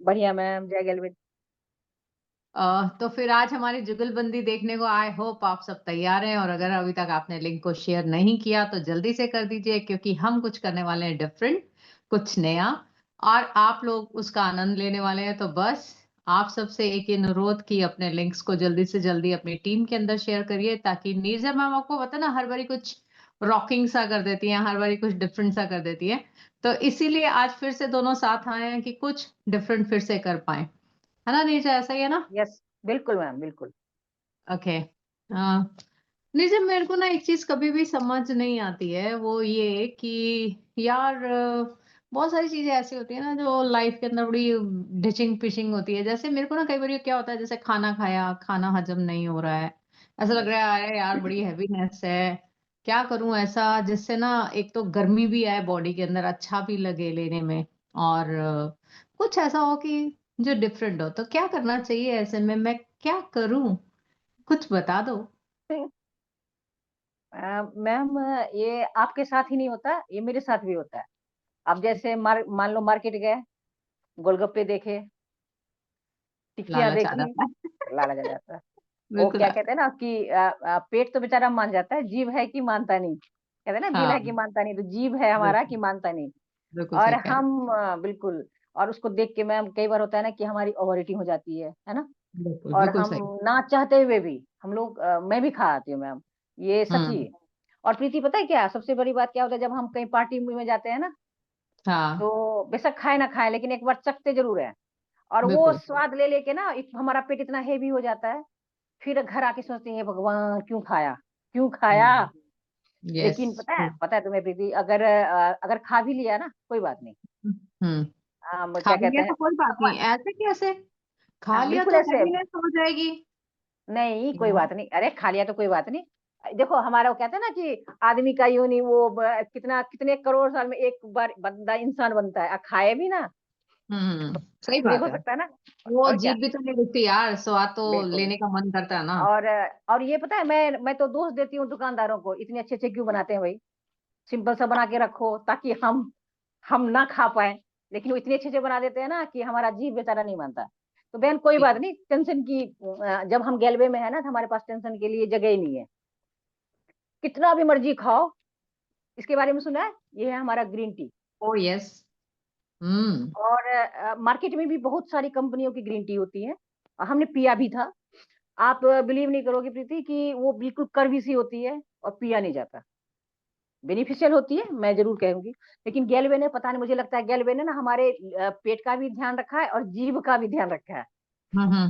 बढ़िया मैम, जय गलवित। तो फिर आज हमारी जुगलबंदी देखने को आई होप आप सब तैयार हैं। और अगर अभी तक आपने लिंक को शेयर नहीं किया तो जल्दी से कर दीजिए, क्योंकि हम कुछ करने वाले हैं डिफरेंट, कुछ नया, और आप लोग उसका आनंद लेने वाले हैं। तो बस आप सबसे एक अनुरोध कि अपने लिंक्स को जल्दी से जल्दी अपनी टीम के अंदर शेयर करिए, ताकि नीरजा मैम आपको पता है ना, हर बारी कुछ रॉकिंग सा कर देती हैं, हर बारी कुछ डिफरेंट सा कर देती है। तो इसीलिए आज फिर से दोनों साथ आए हैं कि कुछ डिफरेंट फिर से कर पाए, है ना नीरजा? ऐसा ही है ना? यस, बिल्कुल मैम, बिल्कुल। ओके। निजम, मेरे को ना एक चीज कभी भी समझ नहीं आती है, वो ये कि यार बहुत सारी चीजें ऐसी होती है ना जो लाइफ के अंदर बड़ी डिचिंग पिचिंग होती है। जैसे मेरे को ना कई बार क्या होता है, जैसे खाना खाया, खाना हजम नहीं हो रहा है, ऐसा लग यस। रहा है अरे यार बड़ी हैवीनेस है, क्या करूं ऐसा जिससे ना एक तो गर्मी भी आए बॉडी के अंदर, अच्छा भी लगे लेने में, और कुछ ऐसा हो कि जो डिफरेंट हो। तो क्या करना चाहिए ऐसे में, मैं क्या करूं, कुछ बता दो। मैम, ये आपके साथ ही नहीं होता, ये मेरे साथ भी होता है। अब जैसे मान लो मार्केट गए, गोलगप्पे देखे, टिक्कियां लालच आ देखी, जाता है। लाला जा जाता है। वो बिल्कुल क्या कहते हैं ना कि पेट तो बेचारा मान जाता है, जीभ है कि मानता नहीं। कहते हैं ना, दिल है हाँ, कि मानता नहीं, तो जीभ है हमारा कि बिल्कुल मानता नहीं। बिल्कुल और सही कह रहे हम बिल्कुल। और उसको देख के मैम कई बार होता है ना कि हमारी ओवर ईटिंग हो जाती है ना। हो। बिल्कुल और बिल्कुल हम सही। ना चाहते हुए भी हम लोग मैं भी खा आती हूँ मैम, ये सच्ची हम्म। है। और प्रीति, पता है क्या सबसे बड़ी बात क्या होता है, जब हम कहीं पार्टी में जाते हैं ना, हाँ, तो बेशक खाए ना खाए लेकिन एक बार चखते जरूर है। और वो बिल्कुल। स्वाद ले लेके ना हमारा पेट इतना हेवी हो जाता है, फिर घर आके सोचते हैं भगवान क्यों खाया, क्यों खाया। यस। लेकिन पता है तुम्हें प्रीति, अगर अगर खा भी लिया ना, कोई बात नहीं। हम्म। खा क्या भी कहते लिया हैं, तो कोई बात नहीं, ऐसे कैसे? खा लिया बिल्कुल तो ऐसे। हैवीनेस हो जाएगी। नहीं, कोई यार, बात नहीं, अरे खा लिया तो कोई बात नहीं। देखो, हमारा वो कहते हैं ना कि आदमी का यूं नहीं, वो कितना कितने करोड़ साल में एक बार बंदा इंसान बनता है, खाए भी ना, सही ऐसे भी बात हो है। सकता है ना। वो और क्या। जीभ भी तो नहीं रुकती यार, स्वाद तो बिल्कुल। लेने का मन करता है ना। और और ये पता है, मैं तो दोष देती हूँ दुकानदारों को, इतने अच्छे अच्छे क्यों बनाते हैं भाई। सिंपल सा बना के रखो ताकि हम ना खा पाए। लेकिन वो इतने अच्छे अच्छे बना देते हैं ना कि हमारा जीव बेचारा नहीं मानता। तो बहन कोई बात नहीं, टेंशन की जब हम गैलवे में है ना, तो हमारे पास टेंशन के लिए जगह ही नहीं है। कितना भी मर्जी खाओ। इसके बारे में सुना है, ये है हमारा green tea. Oh yes. Hmm. और मार्केट में भी बहुत सारी कंपनियों की ग्रीन टी होती है, और हमने पिया भी था। आप बिलीव नहीं करोगे प्रीति कि वो बिल्कुल कड़वी सी होती है और पिया नहीं जाता। बेनिफिशियल होती है, मैं जरूर कहूंगी। लेकिन गैलवे ने, पता नहीं, मुझे लगता है गैलवे ने ना हमारे पेट का भी ध्यान रखा है और जीभ का भी ध्यान रखा हम्म।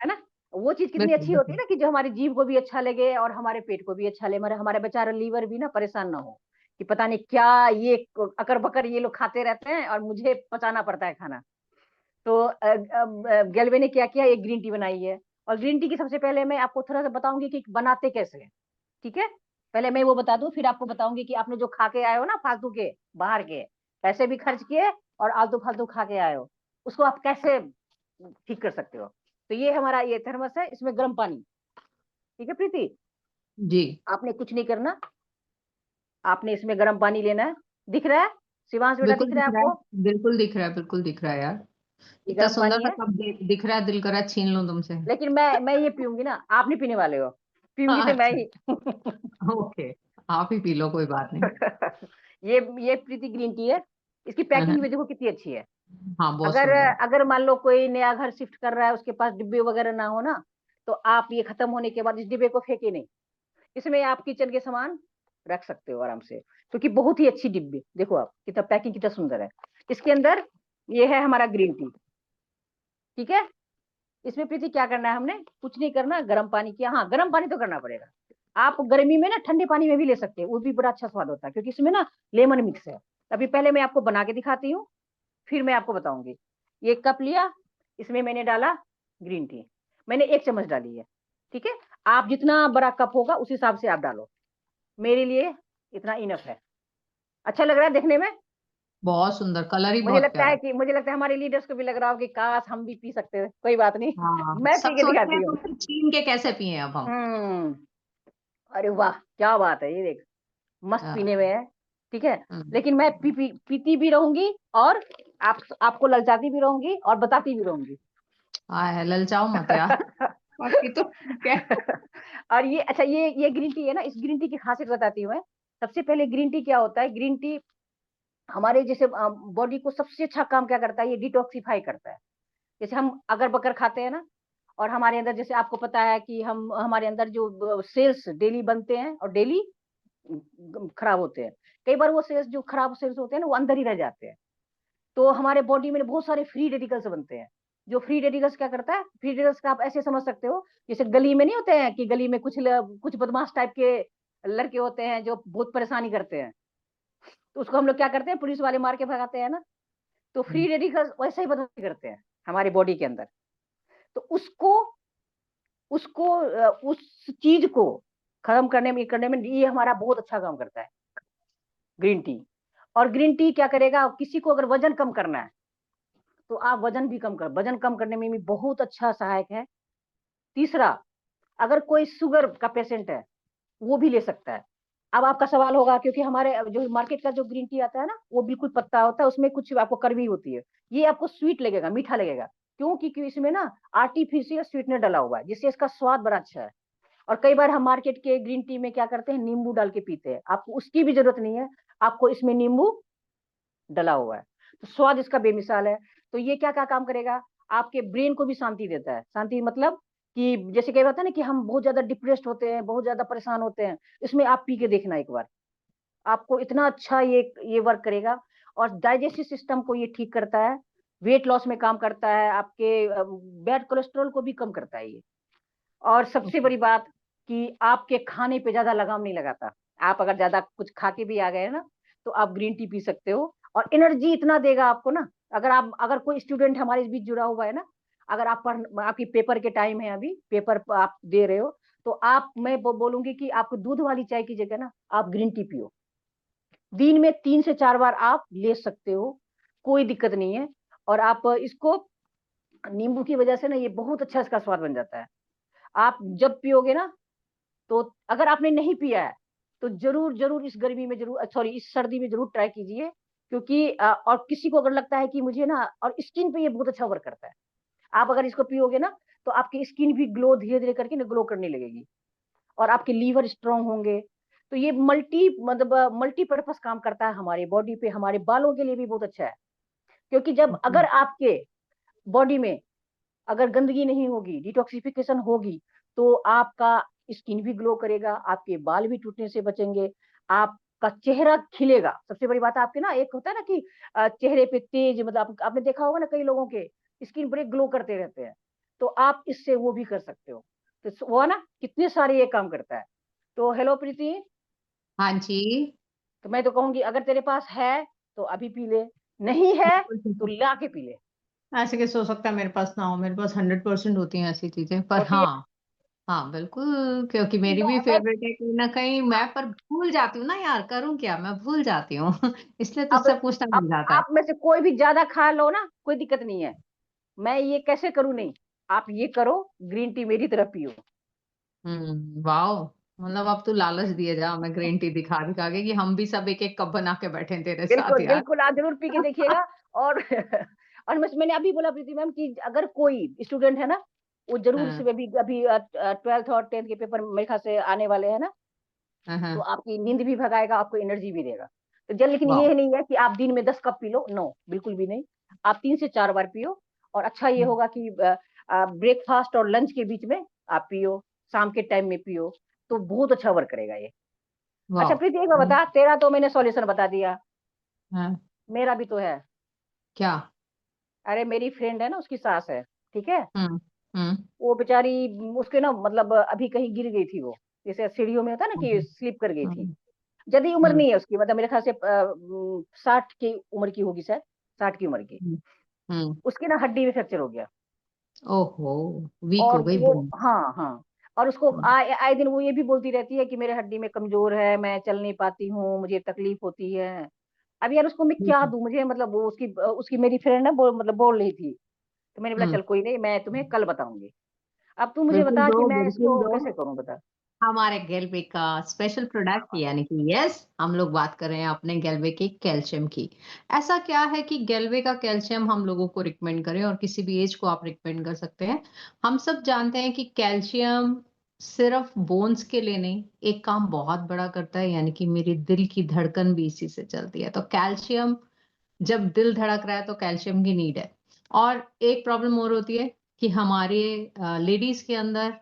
है ना। वो चीज कितनी बिल्कुल अच्छी होती है बिल्कुल। ना कि जो हमारी जीभ को भी अच्छा लगे और हमारे पेट को भी अच्छा लगे, हमारे बेचारा लीवर भी ना परेशान ना हो कि पता नहीं क्या ये अकर बकर ये लोग खाते रहते हैं और मुझे पचाना पड़ता है खाना। तो गैलवे ने क्या किया, एक ग्रीन टी बनाई है। और ग्रीन टी की सबसे पहले मैं आपको थोड़ा सा बताऊंगी कि बनाते कैसे हैं। ठीक है। पहले मैं वो बता दूं, फिर आपको बताऊंगी कि आपने जो खा के आए हो ना फालतू के, बाहर के पैसे भी खर्च किए और आलतू फालतू खा के आए हो, उसको आप कैसे ठीक कर सकते हो। तो ये हमारा ये थर्मस है, इसमें गर्म पानी। ठीक है प्रीति, जी। आपने कुछ नहीं करना। आपने इसमें गर्म पानी लेना है। दिख रहा है शिवांश बेटा, बिल्कुल दिख रहा दिख है रहा है, आपको? बिल्कुल दिख रहा है, बिल्कुल दिख रहा है यार। ये इतना गर्म सुंदर पानी सा है। कप दिख रहा है, दिल कर रहा है छीन लूं तुमसे। लेकिन मैं ये पीऊंगी ना, आप नहीं पीने वाले हो। पीऊंगी तो मैं अच्छा। ही। ओके, आप ही पी लो, कोई बात नहीं। ये प्रीति ग्रीन टी है। इसकी पैकिंग भी देखो कितनी अच्छी है। हाँ, बहुत अगर सुंदर। अगर मान लो कोई नया घर शिफ्ट कर रहा है, उसके पास डिब्बे वगैरह ना हो ना, तो आप ये खत्म होने के बाद इस डिब्बे को फेंके नहीं। इसमें आप किचन के सामान रख सकते हो आराम से, क्योंकि बहुत ही अच्छी डिब्बी, देखो आप कितना पैकिंग कितना सुंदर है। इसके अंदर ये है हमारा ग्रीन टी। ठीक है। इसमें प्रीति क्या करना है, हमने कुछ नहीं करना, गर्म पानी किया, हाँ गर्म पानी तो करना पड़ेगा। आप गर्मी में ना ठंडे पानी में भी ले सकते हैं, वो भी बड़ा अच्छा स्वाद होता है, क्योंकि इसमें ना लेमन मिक्स है। अभी पहले मैं आपको बना के दिखाती हूँ, फिर मैं आपको बताऊंगी। ये कप लिया, इसमें मैंने डाला ग्रीन टी, मैंने 1 चम्मच डाली है। ठीक है। आप जितना बड़ा कप होगा उस हिसाब से आप डालो, मेरे लिए इतना इनफ है। अच्छा लग रहा है देखने में। बहुत सुंदर, कलर ही बहुत प्यारा। मुझे लगता है हमारे लीडर्स को भी लग रहा हो कि काश हम भी पी सकते हैं, कोई बात नहीं। हाँ, मैं सब पी के सोच रहे हैं दिखाती तो हूँ। फिर छीन के कैसे पिए अब हम। हम्म। अरे वाह क्या बात है, ये देख, मस्त पीने हाँ। में है। ठीक है। हम्म। लेकिन मैं पीती भी रहूंगी और आपको ललचाती भी रहूंगी और बताती भी रहूंगी। आय ललचाओ मत यार। बाकी तो ठीक है। और ये अच्छा, ये ग्रीन टी है ना, इस ग्रीन टी की खासियत बताती हूँ मैं। सबसे पहले ग्रीन टी क्या होता है, ग्रीन टी हमारे जैसे बॉडी को सबसे अच्छा काम क्या करता है, ये डिटॉक्सिफाई करता है। जैसे हम अगर बकर खाते हैं ना, और हमारे अंदर जैसे आपको पता है कि हम हमारे अंदर जो सेल्स डेली बनते हैं और डेली खराब होते हैं। कई बार वो सेल्स जो खराब सेल्स होते हैं ना, वो अंदर ही रह जाते हैं। तो हमारे बॉडी में बहुत सारे फ्री रेडिकल्स बनते हैं। जो फ्री रेडिकल्स क्या करता है, फ्री रेडिकल्स का आप ऐसे समझ सकते हो, जैसे गली में नहीं होते हैं कि गली में कुछ बदमाश टाइप के लड़के होते हैं जो बहुत परेशानी करते हैं, तो उसको हम लोग क्या करते हैं, पुलिस वाले मार के भगाते हैं ना। तो फ्री रेडिकल्स वैसे ही बदमाशी करते हैं हमारे बॉडी के अंदर। तो उसको उसको उस चीज को खत्म करने में ये हमारा बहुत अच्छा काम करता है, ग्रीन टी। और ग्रीन टी क्या करेगा, किसी को अगर वजन कम करना है तो आप वजन कम करने में भी बहुत अच्छा सहायक है। तीसरा, अगर कोई शुगर का पेशेंट है वो भी ले सकता है। अब आपका सवाल होगा, क्योंकि हमारे जो मार्केट का जो ग्रीन टी आता है ना, वो बिल्कुल पत्ता होता है, उसमें कुछ आपको कड़वी होती है। ये आपको स्वीट लगेगा, मीठा लगेगा। क्यों? क्योंकि इसमें ना आर्टिफिशियल स्वीटनर डाला हुआ है, जिससे इसका स्वाद बड़ा अच्छा है। और कई बार हम मार्केट के ग्रीन टी में क्या करते हैं, नींबू डाल के पीते हैं। आपको उसकी भी जरूरत नहीं है, आपको इसमें नींबू डला हुआ है, तो स्वाद इसका बेमिसाल है। तो ये क्या क्या काम करेगा, आपके ब्रेन को भी शांति देता है। शांति मतलब कि जैसे कई बात है ना कि हम बहुत ज्यादा डिप्रेस्ड होते हैं, बहुत ज्यादा परेशान होते हैं, इसमें आप पी के देखना एक बार, आपको इतना अच्छा ये वर्क करेगा। और डाइजेस्टिव सिस्टम को ये ठीक करता है, वेट लॉस में काम करता है, आपके बैड कोलेस्ट्रॉल को भी कम करता है ये। और सबसे बड़ी बात कि आपके खाने पे ज्यादा लगाम नहीं लगाता। आप अगर ज्यादा कुछ खा के भी आ गए ना, तो आप ग्रीन टी पी सकते हो, और एनर्जी इतना देगा आपको ना। अगर कोई स्टूडेंट हमारे इस बीच जुड़ा हुआ है ना, अगर आपकी पेपर के टाइम है, अभी पेपर आप दे रहे हो, तो मैं बोलूंगी कि आपको दूध वाली चाय की जगह ना आप ग्रीन टी पियो। दिन में 3 से 4 बार आप ले सकते हो, कोई दिक्कत नहीं है। और आप इसको नींबू की वजह से ना ये बहुत अच्छा इसका स्वाद बन जाता है। आप जब पियोगे ना, तो अगर आपने नहीं पिया है तो जरूर जरूर इस गर्मी में जरूर, सॉरी, इस सर्दी में जरूर ट्राई कीजिए। क्योंकि और किसी को अगर लगता है कि मुझे ना, और स्किन पे ये बहुत अच्छा वर्क करता है। आप अगर इसको पियोगे ना, तो आपकी स्किन भी ग्लो धीरे धीरे करके ना ग्लो करने लगेगी, और आपके लीवर स्ट्रांग होंगे। तो ये मल्टीपर्पज काम करता है हमारे बॉडी पे, हमारे बालों के लिए भी बहुत अच्छा है। क्योंकि जब अगर आपके बॉडी में अगर गंदगी नहीं होगी, डिटॉक्सिफिकेशन होगी, तो आपका स्किन भी ग्लो करेगा, आपके बाल भी टूटने से बचेंगे, आपका चेहरा खिलेगा। सबसे बड़ी बात, आपके ना एक होता है ना कि चेहरे पे तेज, मतलब आपने देखा होगा ना, कई लोगों के स्किन बड़े ग्लो करते रहते हैं, तो आप इससे वो भी कर सकते हो। तो वो ना कितने सारे ये काम करता है। तो हेलो प्रीति, हाँ जी। तो मैं तो कहूंगी अगर तेरे पास है तो अभी पी ले, नहीं है बिल्कुल ठीक तो है। ला के पी ले। ऐसे कैसे हो सकता है मेरे पास ना हो, मेरे पास 100% होती हैं ऐसी चीजें, पर होती है। हाँ। हाँ बिल्कुल, क्योंकि मेरी भी मैं फेवरेट है कहीं ना कहीं, मैं पर भूल जाती हूँ ना यार, करूँ क्या, मैं भूल जाती हूँ। इसलिए अब तुझसे पूछना अब मिल जाता है। आप में से कोई भी ज्यादा खा लो ना, कोई दिक्कत नहीं है। मैं ये कैसे करूं, नहीं, आप ये करो, ग्रीन टी मेरी तरफ पियो। वाओ। मतलब अब तू लालच दिए जा, मैं ग्रीन टी दिखा दिखा के कि हम भी सब एक एक कप बना के बैठे हैं तेरे साथ बिल्कुल यार। बिल्कुल, आप जरूर पी के देखिएगा। और और मैंने अभी बोला प्रीति मैम कि अगर कोई स्टूडेंट है ना, वो जरूर हाँ से अभी अभी 12th और 10th के पेपर मेरे ख्याल से आने वाले हैं ना, हाँ तो हाँ। आपकी नींद भी भगाएगा, आपको एनर्जी भी देगा। तो जल, लेकिन वाओ। ये नहीं है कि आप दिन में 10 कप पी लो, नो, बिल्कुल भी नहीं। आप 3 से 4 बार पियो। और अच्छा ये होगा कि ब्रेकफास्ट और लंच के बीच में आप पियो, शाम के टाइम में पियो, तो बहुत अच्छा वर्क करेगा ये। अच्छा वाओ। प्रीति, एक बार बता, तेरा तो मैंने सॉल्यूशन बता दिया, हाँ। मेरा भी तो है। क्या? अरे मेरी फ्रेंड है ना, उसकी सास है, ठीक है, हम्म हम्म वो बेचारी, उसके ना मतलब अभी कहीं गिर गई थी वो, जैसे सीढ़ियों में होता है ना कि हम्म स्लिप कर गई थी। हम्म ज्यादा उम्र हम्म नहीं है उसकी, मतलब मेरे ख्याल से 60 की उम्र की होगी शायद, 60 की उम्र की। हम्म हम्म। उसकी ना हड्डी में फ्रैक्चर हो गया। ओहो। वीक और हो गई वो, बोन। हाँ हाँ, और उसको आए आए दिन वो ये भी बोलती रहती है कि मेरे हड्डी में कमजोर है, मैं चल नहीं पाती हूँ, मुझे तकलीफ होती है। अब यार उसको मैं क्या दूं, मुझे मतलब वो उसकी उसकी मेरी फ्रेंड है, मतलब बोल रही थी। तो मैंने बोला हम्म। चल कोई नहीं, मैं तुम्हें कल बताऊंगी। अब तू मुझे बिल्कुल बता दो, कि मैं बिल्कुल इसको दो। कैसे करूं, बता। हमारे गेल्बे का स्पेशल प्रोडक्ट यानी कि यस, हम लोग बात कर रहे हैं अपने गेल्बे के कैल्शियम की। ऐसा क्या है कि गेल्बे का कैल्शियम हम लोगों को रिकमेंड करें, और किसी भी एज को आप रिकमेंड कर सकते हैं। हम सब जानते हैं कि कैल्शियम सिर्फ बोन्स के लिए नहीं, एक काम बहुत बड़ा करता है, यानी कि मेरी दिल की धड़कन भी इसी से चलती है। तो कैल्शियम, जब दिल धड़क रहा है तो कैल्शियम की नीड है। और एक प्रॉब्लम और होती है कि हमारे लेडीज के अंदर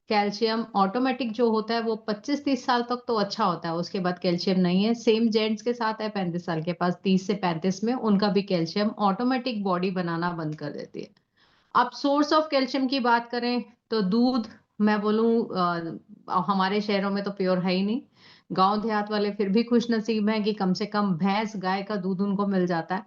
कैल्शियम ऑटोमेटिक जो होता है वो 25-30 साल तक तो अच्छा होता है, उसके बाद कैल्शियम नहीं है। सेम जेंट्स के साथ है 35 साल के पास, 30 से 35 में उनका भी कैल्शियम ऑटोमेटिक बॉडी बनाना बंद कर देती है। अब सोर्स ऑफ कैल्शियम की बात करें तो दूध, मैं बोलूं हमारे शहरों में तो प्योर है ही नहीं। गांव देहात वाले फिर भी खुश नसीब हैं कि कम से कम भैंस गाय का दूध उनको मिल जाता है।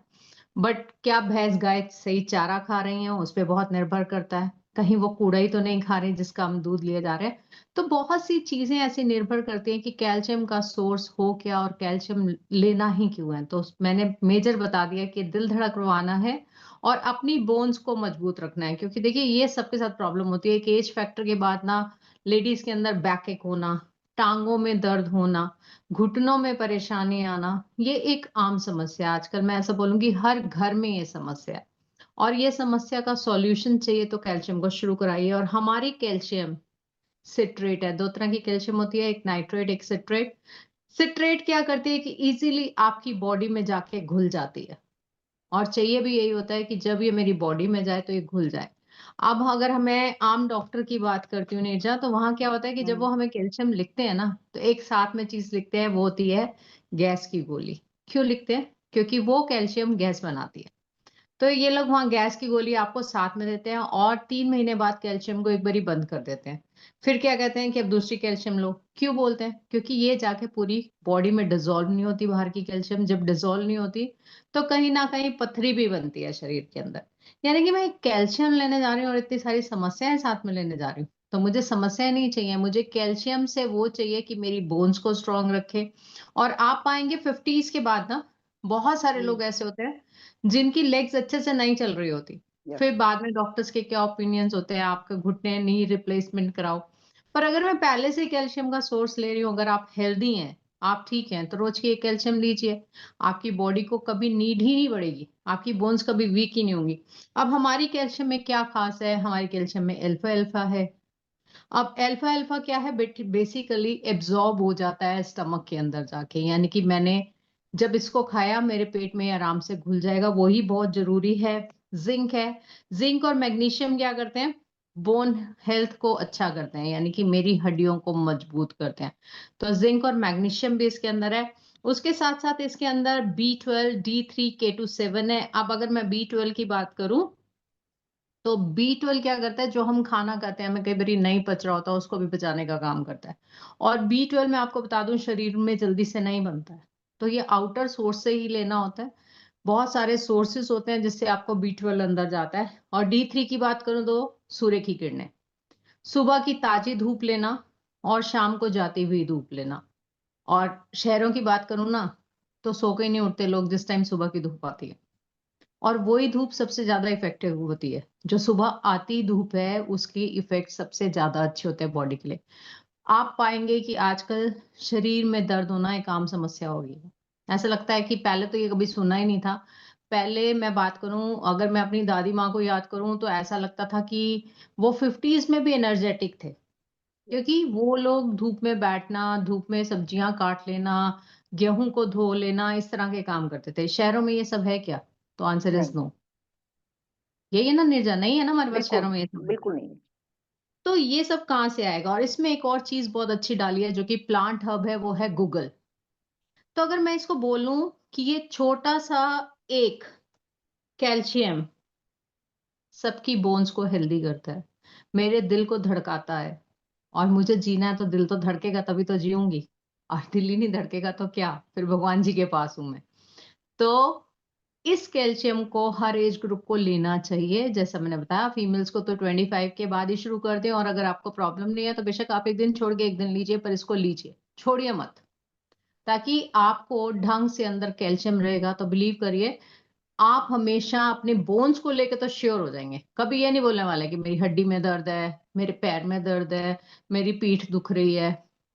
बट क्या भैंस गाय सही चारा खा रही हैं, उस पर बहुत निर्भर करता है। कहीं वो कूड़ा ही तो नहीं खा रही जिसका हम दूध लिए जा रहे हैं। तो बहुत सी चीजें ऐसी निर्भर करती हैं कि कैल्शियम का सोर्स हो क्या और कैल्शियम लेना ही क्यों है। तो मैंने मेजर बता दिया कि दिल धड़कवाना है और अपनी बोन्स को मजबूत रखना है। क्योंकि देखिए ये सबके साथ प्रॉब्लम होती है कि एज फैक्टर के बाद ना लेडीज के अंदर बैक एक होना, टांगों में दर्द होना, घुटनों में परेशानी आना, ये एक आम समस्या है आजकल। मैं ऐसा बोलूंगी हर घर में ये समस्या है। और ये समस्या का सॉल्यूशन चाहिए तो कैल्शियम को शुरू कराइए। और हमारी कैल्शियम सिट्रेट है, दो तरह की कैल्शियम होती है, एक नाइट्रेट एक सिट्रेट। सिट्रेट क्या करती है कि इजीली आपकी बॉडी में जाके घुल जाती है, और चाहिए भी यही होता है कि जब ये मेरी बॉडी में जाए तो ये घुल जाए। अब अगर मैं आम डॉक्टर की बात करती हूँ नीरजा, तो वहां क्या होता है कि जब वो हमें कैल्शियम लिखते हैं ना, तो एक साथ में चीज लिखते हैं, वो होती है गैस की गोली। क्यों लिखते हैं? क्योंकि वो कैल्शियम गैस बनाती है। तो ये लोग वहाँ गैस की गोली आपको साथ में देते हैं और 3 महीने बाद कैल्शियम को एक बारी बंद कर देते हैं। फिर क्या कहते हैं कि अब दूसरी कैल्शियम लो। क्यों बोलते हैं? क्योंकि ये जाके पूरी बॉडी में डिसॉल्व नहीं होती बाहर की कैल्शियम। जब डिसॉल्व नहीं होती तो कहीं ना कहीं पथरी भी बनती है शरीर के अंदर। यानी कि मैं कैल्शियम लेने जा रही हूँ और इतनी सारी समस्याएं साथ में लेने जा रही हूँ। तो मुझे समस्याएं नहीं चाहिए, मुझे कैल्शियम से वो चाहिए कि मेरी बोन्स को स्ट्रांग रखे। और आप पाएंगे 50s के बाद ना बहुत सारे लोग ऐसे होते हैं जिनकी लेग्स अच्छे से नहीं चल रही होती। यस। फिर बाद में डॉक्टर्स के क्या ओपिनियंस होते हैं, आपके घुटने नी रिप्लेसमेंट कराओ। पर अगर मैं पहले से कैल्शियम का सोर्स ले रही हूँ, अगर आप हेल्दी हैं, आप ठीक हैं, तो रोज की एक कैल्शियम लीजिए। आपकी बॉडी को कभी नीड ही नहीं बढ़ेगी, आपकी बोन्स कभी वीक ही नहीं होंगी। अब हमारी कैल्शियम में क्या खास है? हमारी कैल्शियम में अल्फा अल्फा है। अब अल्फा अल्फा क्या है? बेसिकली एब्जॉर्ब हो जाता है स्टमक के अंदर जाके, यानी कि मैंने जब इसको खाया मेरे पेट में आराम से घुल जाएगा, वही बहुत जरूरी है। जिंक है। जिंक और मैग्नीशियम क्या करते हैं? बोन हेल्थ को अच्छा करते हैं, यानी कि मेरी हड्डियों को मजबूत करते हैं। तो जिंक और मैग्नीशियम भी इसके अंदर है। उसके साथ साथ इसके अंदर B12 D3 K2 7 है। अब अगर मैं B12 की बात करूं तो B12 क्या करता है? जो हम खाना खाते हैं, हमें कई बार नहीं पच रहा होता, उसको भी पचाने का काम करता है। और B12 मैं आपको बता दूं शरीर में जल्दी से नहीं बनता है, तो ये आउटर सोर्स से ही लेना होता है। बहुत सारे सोर्सेस होते हैं जिससे आपको B12 अंदर जाता है। और D3 की बात करूं तो सूर्य की किरणें, सुबह की ताजी धूप लेना और शाम को जाती हुई धूप लेना। और शहरों की बात करूं ना, तो सो के ही नहीं उठते लोग जिस टाइम सुबह की धूप आती है। और वही धूप सबसे ज्यादा इफेक्टिव होती है। जो सुबह आती धूप है उसकी इफेक्ट सबसे ज्यादा अच्छे होते हैं बॉडी के लिए। आप पाएंगे कि आजकल शरीर में दर्द होना एक आम समस्या हो गई है। ऐसा लगता है कि पहले तो ये कभी सुना ही नहीं था। पहले मैं बात करूं, अगर मैं अपनी दादी माँ को याद करूं, तो ऐसा लगता था कि वो 50s में भी एनर्जेटिक थे। क्योंकि वो लोग धूप में बैठना, धूप में सब्जियां काट लेना, गेहूं को धो लेना, इस तरह के काम करते थे। शहरों में ये सब है क्या? तो आंसर इज नहीं, नो। यही है ना निर्जा, नहीं है ना हमारे पास बिल्कुल शहरों में ये सब। बिल्कुल नहीं। तो ये सब कहाँ से आएगा? और इसमें एक और चीज बहुत अच्छी डाली है जो कि प्लांट हब है, वो है गूगल। तो अगर मैं इसको बोलूं कि ये छोटा सा एक कैल्शियम सबकी बोन्स को हेल्दी करता है, मेरे दिल को धड़काता है। और मुझे जीना है तो दिल तो धड़केगा तभी तो जीऊंगी। और दिल ही नहीं धड़केगा तो क्या, फिर भगवान जी के पास हूं मैं। तो इस कैल्शियम को हर एज ग्रुप को लेना चाहिए। जैसा मैंने बताया, फीमेल्स को तो 25 के बाद ही शुरू कर दें। और अगर आपको प्रॉब्लम नहीं है तो बेशक आप एक दिन छोड़ के एक दिन लीजिए, पर इसको लीजिए, छोड़िए मत। ताकि आपको ढंग से अंदर कैल्शियम रहेगा। तो बिलीव करिए, आप हमेशा अपने बोन्स को लेकर तो श्योर हो जाएंगे, कभी ये नहीं बोलने वाले कि मेरी हड्डी में दर्द है, मेरे पैर में दर्द है, मेरी पीठ दुख रही है।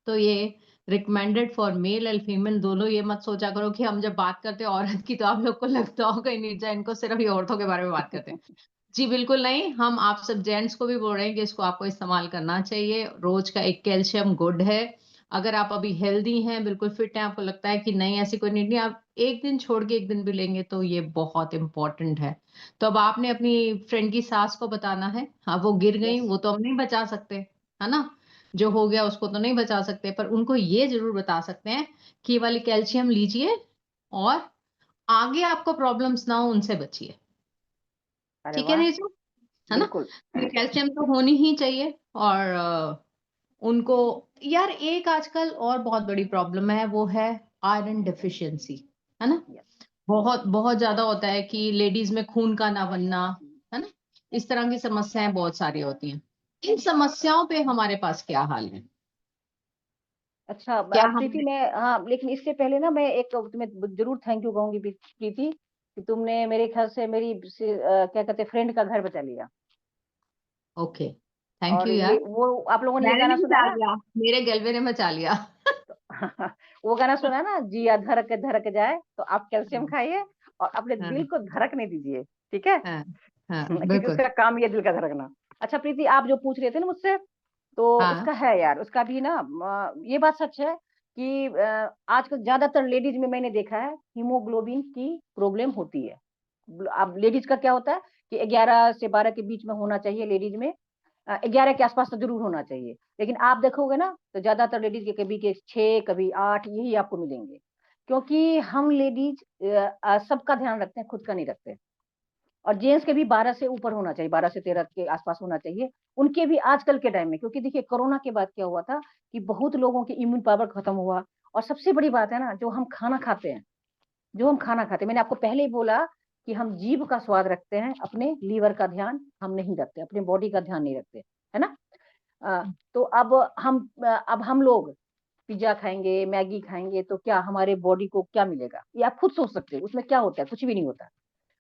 तो ये recommended for male and female दोनों। ये मत सोचा करो कि हम जब बात करते हैं औरत की तो आप लोग को लगता होगा ही नहीं, इनको सिर्फ ये औरतों के बारे में बात करते हैं। जी बिल्कुल नहीं, हम आप सब जेंट्स को भी बोल रहे हैं कि इसको आपको इस्तेमाल करना चाहिए। रोज का एक कैल्शियम गुड है। अगर आप अभी हेल्दी हैं, बिल्कुल फिट हैं, आपको लगता है कि नहीं ऐसी कोई नीड नहीं, आप एक दिन छोड़ के एक दिन भी लेंगे तो ये बहुत इंपॉर्टेंट है। तो अब आपने अपनी फ्रेंड की सास को बताना है। हाँ, वो गिर गई, यस। वो तो हम नहीं बचा सकते, है ना। जो हो गया उसको तो नहीं बचा सकते, पर उनको ये जरूर बता सकते हैं कि ये वाली कैल्शियम लीजिए, और आगे आपको प्रॉब्लम्स ना हो उनसे बचिए। अरे ठीक है वाह। रेजू, है ना। बिल्कुल। तो कैल्शियम तो होनी ही चाहिए। और उनको, यार एक आजकल और बहुत बड़ी प्रॉब्लम है, वो है आयरन डिफिशियंसी, है ना। यस। बहुत बहुत ज्यादा होता है कि लेडीज में खून का ना बनना, है ना। इस तरह की समस्याएं बहुत सारी होती हैं। इन समस्याओं पे हमारे पास क्या हाल है? अच्छा, क्या हम प्रीति, मैं, हाँ, लेकिन इससे पहले ना मैं एक तुम्हें जरूर थैंक यू कहूंगी प्रीति, कि तुमने मेरे ख्याल से क्या कहते हैं, फ्रेंड का घर बचा लिया। ओके, थैंक और यू ये यार। वो आप लोगों ने ये मैंने गाना नहीं सुना है बचा ना? लिया, मेरे गलबे ने मचा लिया। वो गाना सुना है ना, जिया धड़क धड़क जाए, तो आप कैल्शियम हाँ खाइए और अपने दिल हाँ को धड़कने दीजिए। ठीक है। हाँ हाँ, क्योंकि बिल्कुल। उसका काम ही है दिल का धड़कना। अच्छा प्रीति, आप जो पूछ रहे थे ना मुझसे, तो हाँ उसका है यार, उसका भी ना, ये बात सच है कि आजकल ज्यादातर लेडीज में मैंने देखा है हीमोग्लोबिन की प्रॉब्लम होती है। अब लेडीज का क्या होता है कि 11 से 12 के बीच में होना चाहिए लेडीज में, 11 के आसपास तो जरूर होना चाहिए। लेकिन आप देखोगे ना तो ज्यादातर लेडीज के कभी के 6, कभी 8 यही आपको मिलेंगे। क्योंकि हम लेडीज सबका ध्यान रखते हैं, खुद का नहीं रखते। और जेंट्स के भी 12 से ऊपर होना चाहिए, 12 से 13 के आसपास होना चाहिए उनके भी आजकल के टाइम में। क्योंकि देखिए कोरोना के बाद क्या हुआ था कि बहुत लोगों की इम्यून पावर खत्म हुआ। और सबसे बड़ी बात है ना, जो हम खाना खाते हैं, जो हम खाना खाते हैं, मैंने आपको पहले ही बोला कि हम जीभ का स्वाद रखते हैं, अपने लीवर का ध्यान हम नहीं रखते, अपने बॉडी का ध्यान नहीं रखते, है ना। तो अब हम लोग पिज्जा खाएंगे, मैगी खाएंगे, तो क्या हमारे बॉडी को क्या मिलेगा, ये आप खुद सोच सकते हो। उसमें क्या होता है? कुछ भी नहीं होता।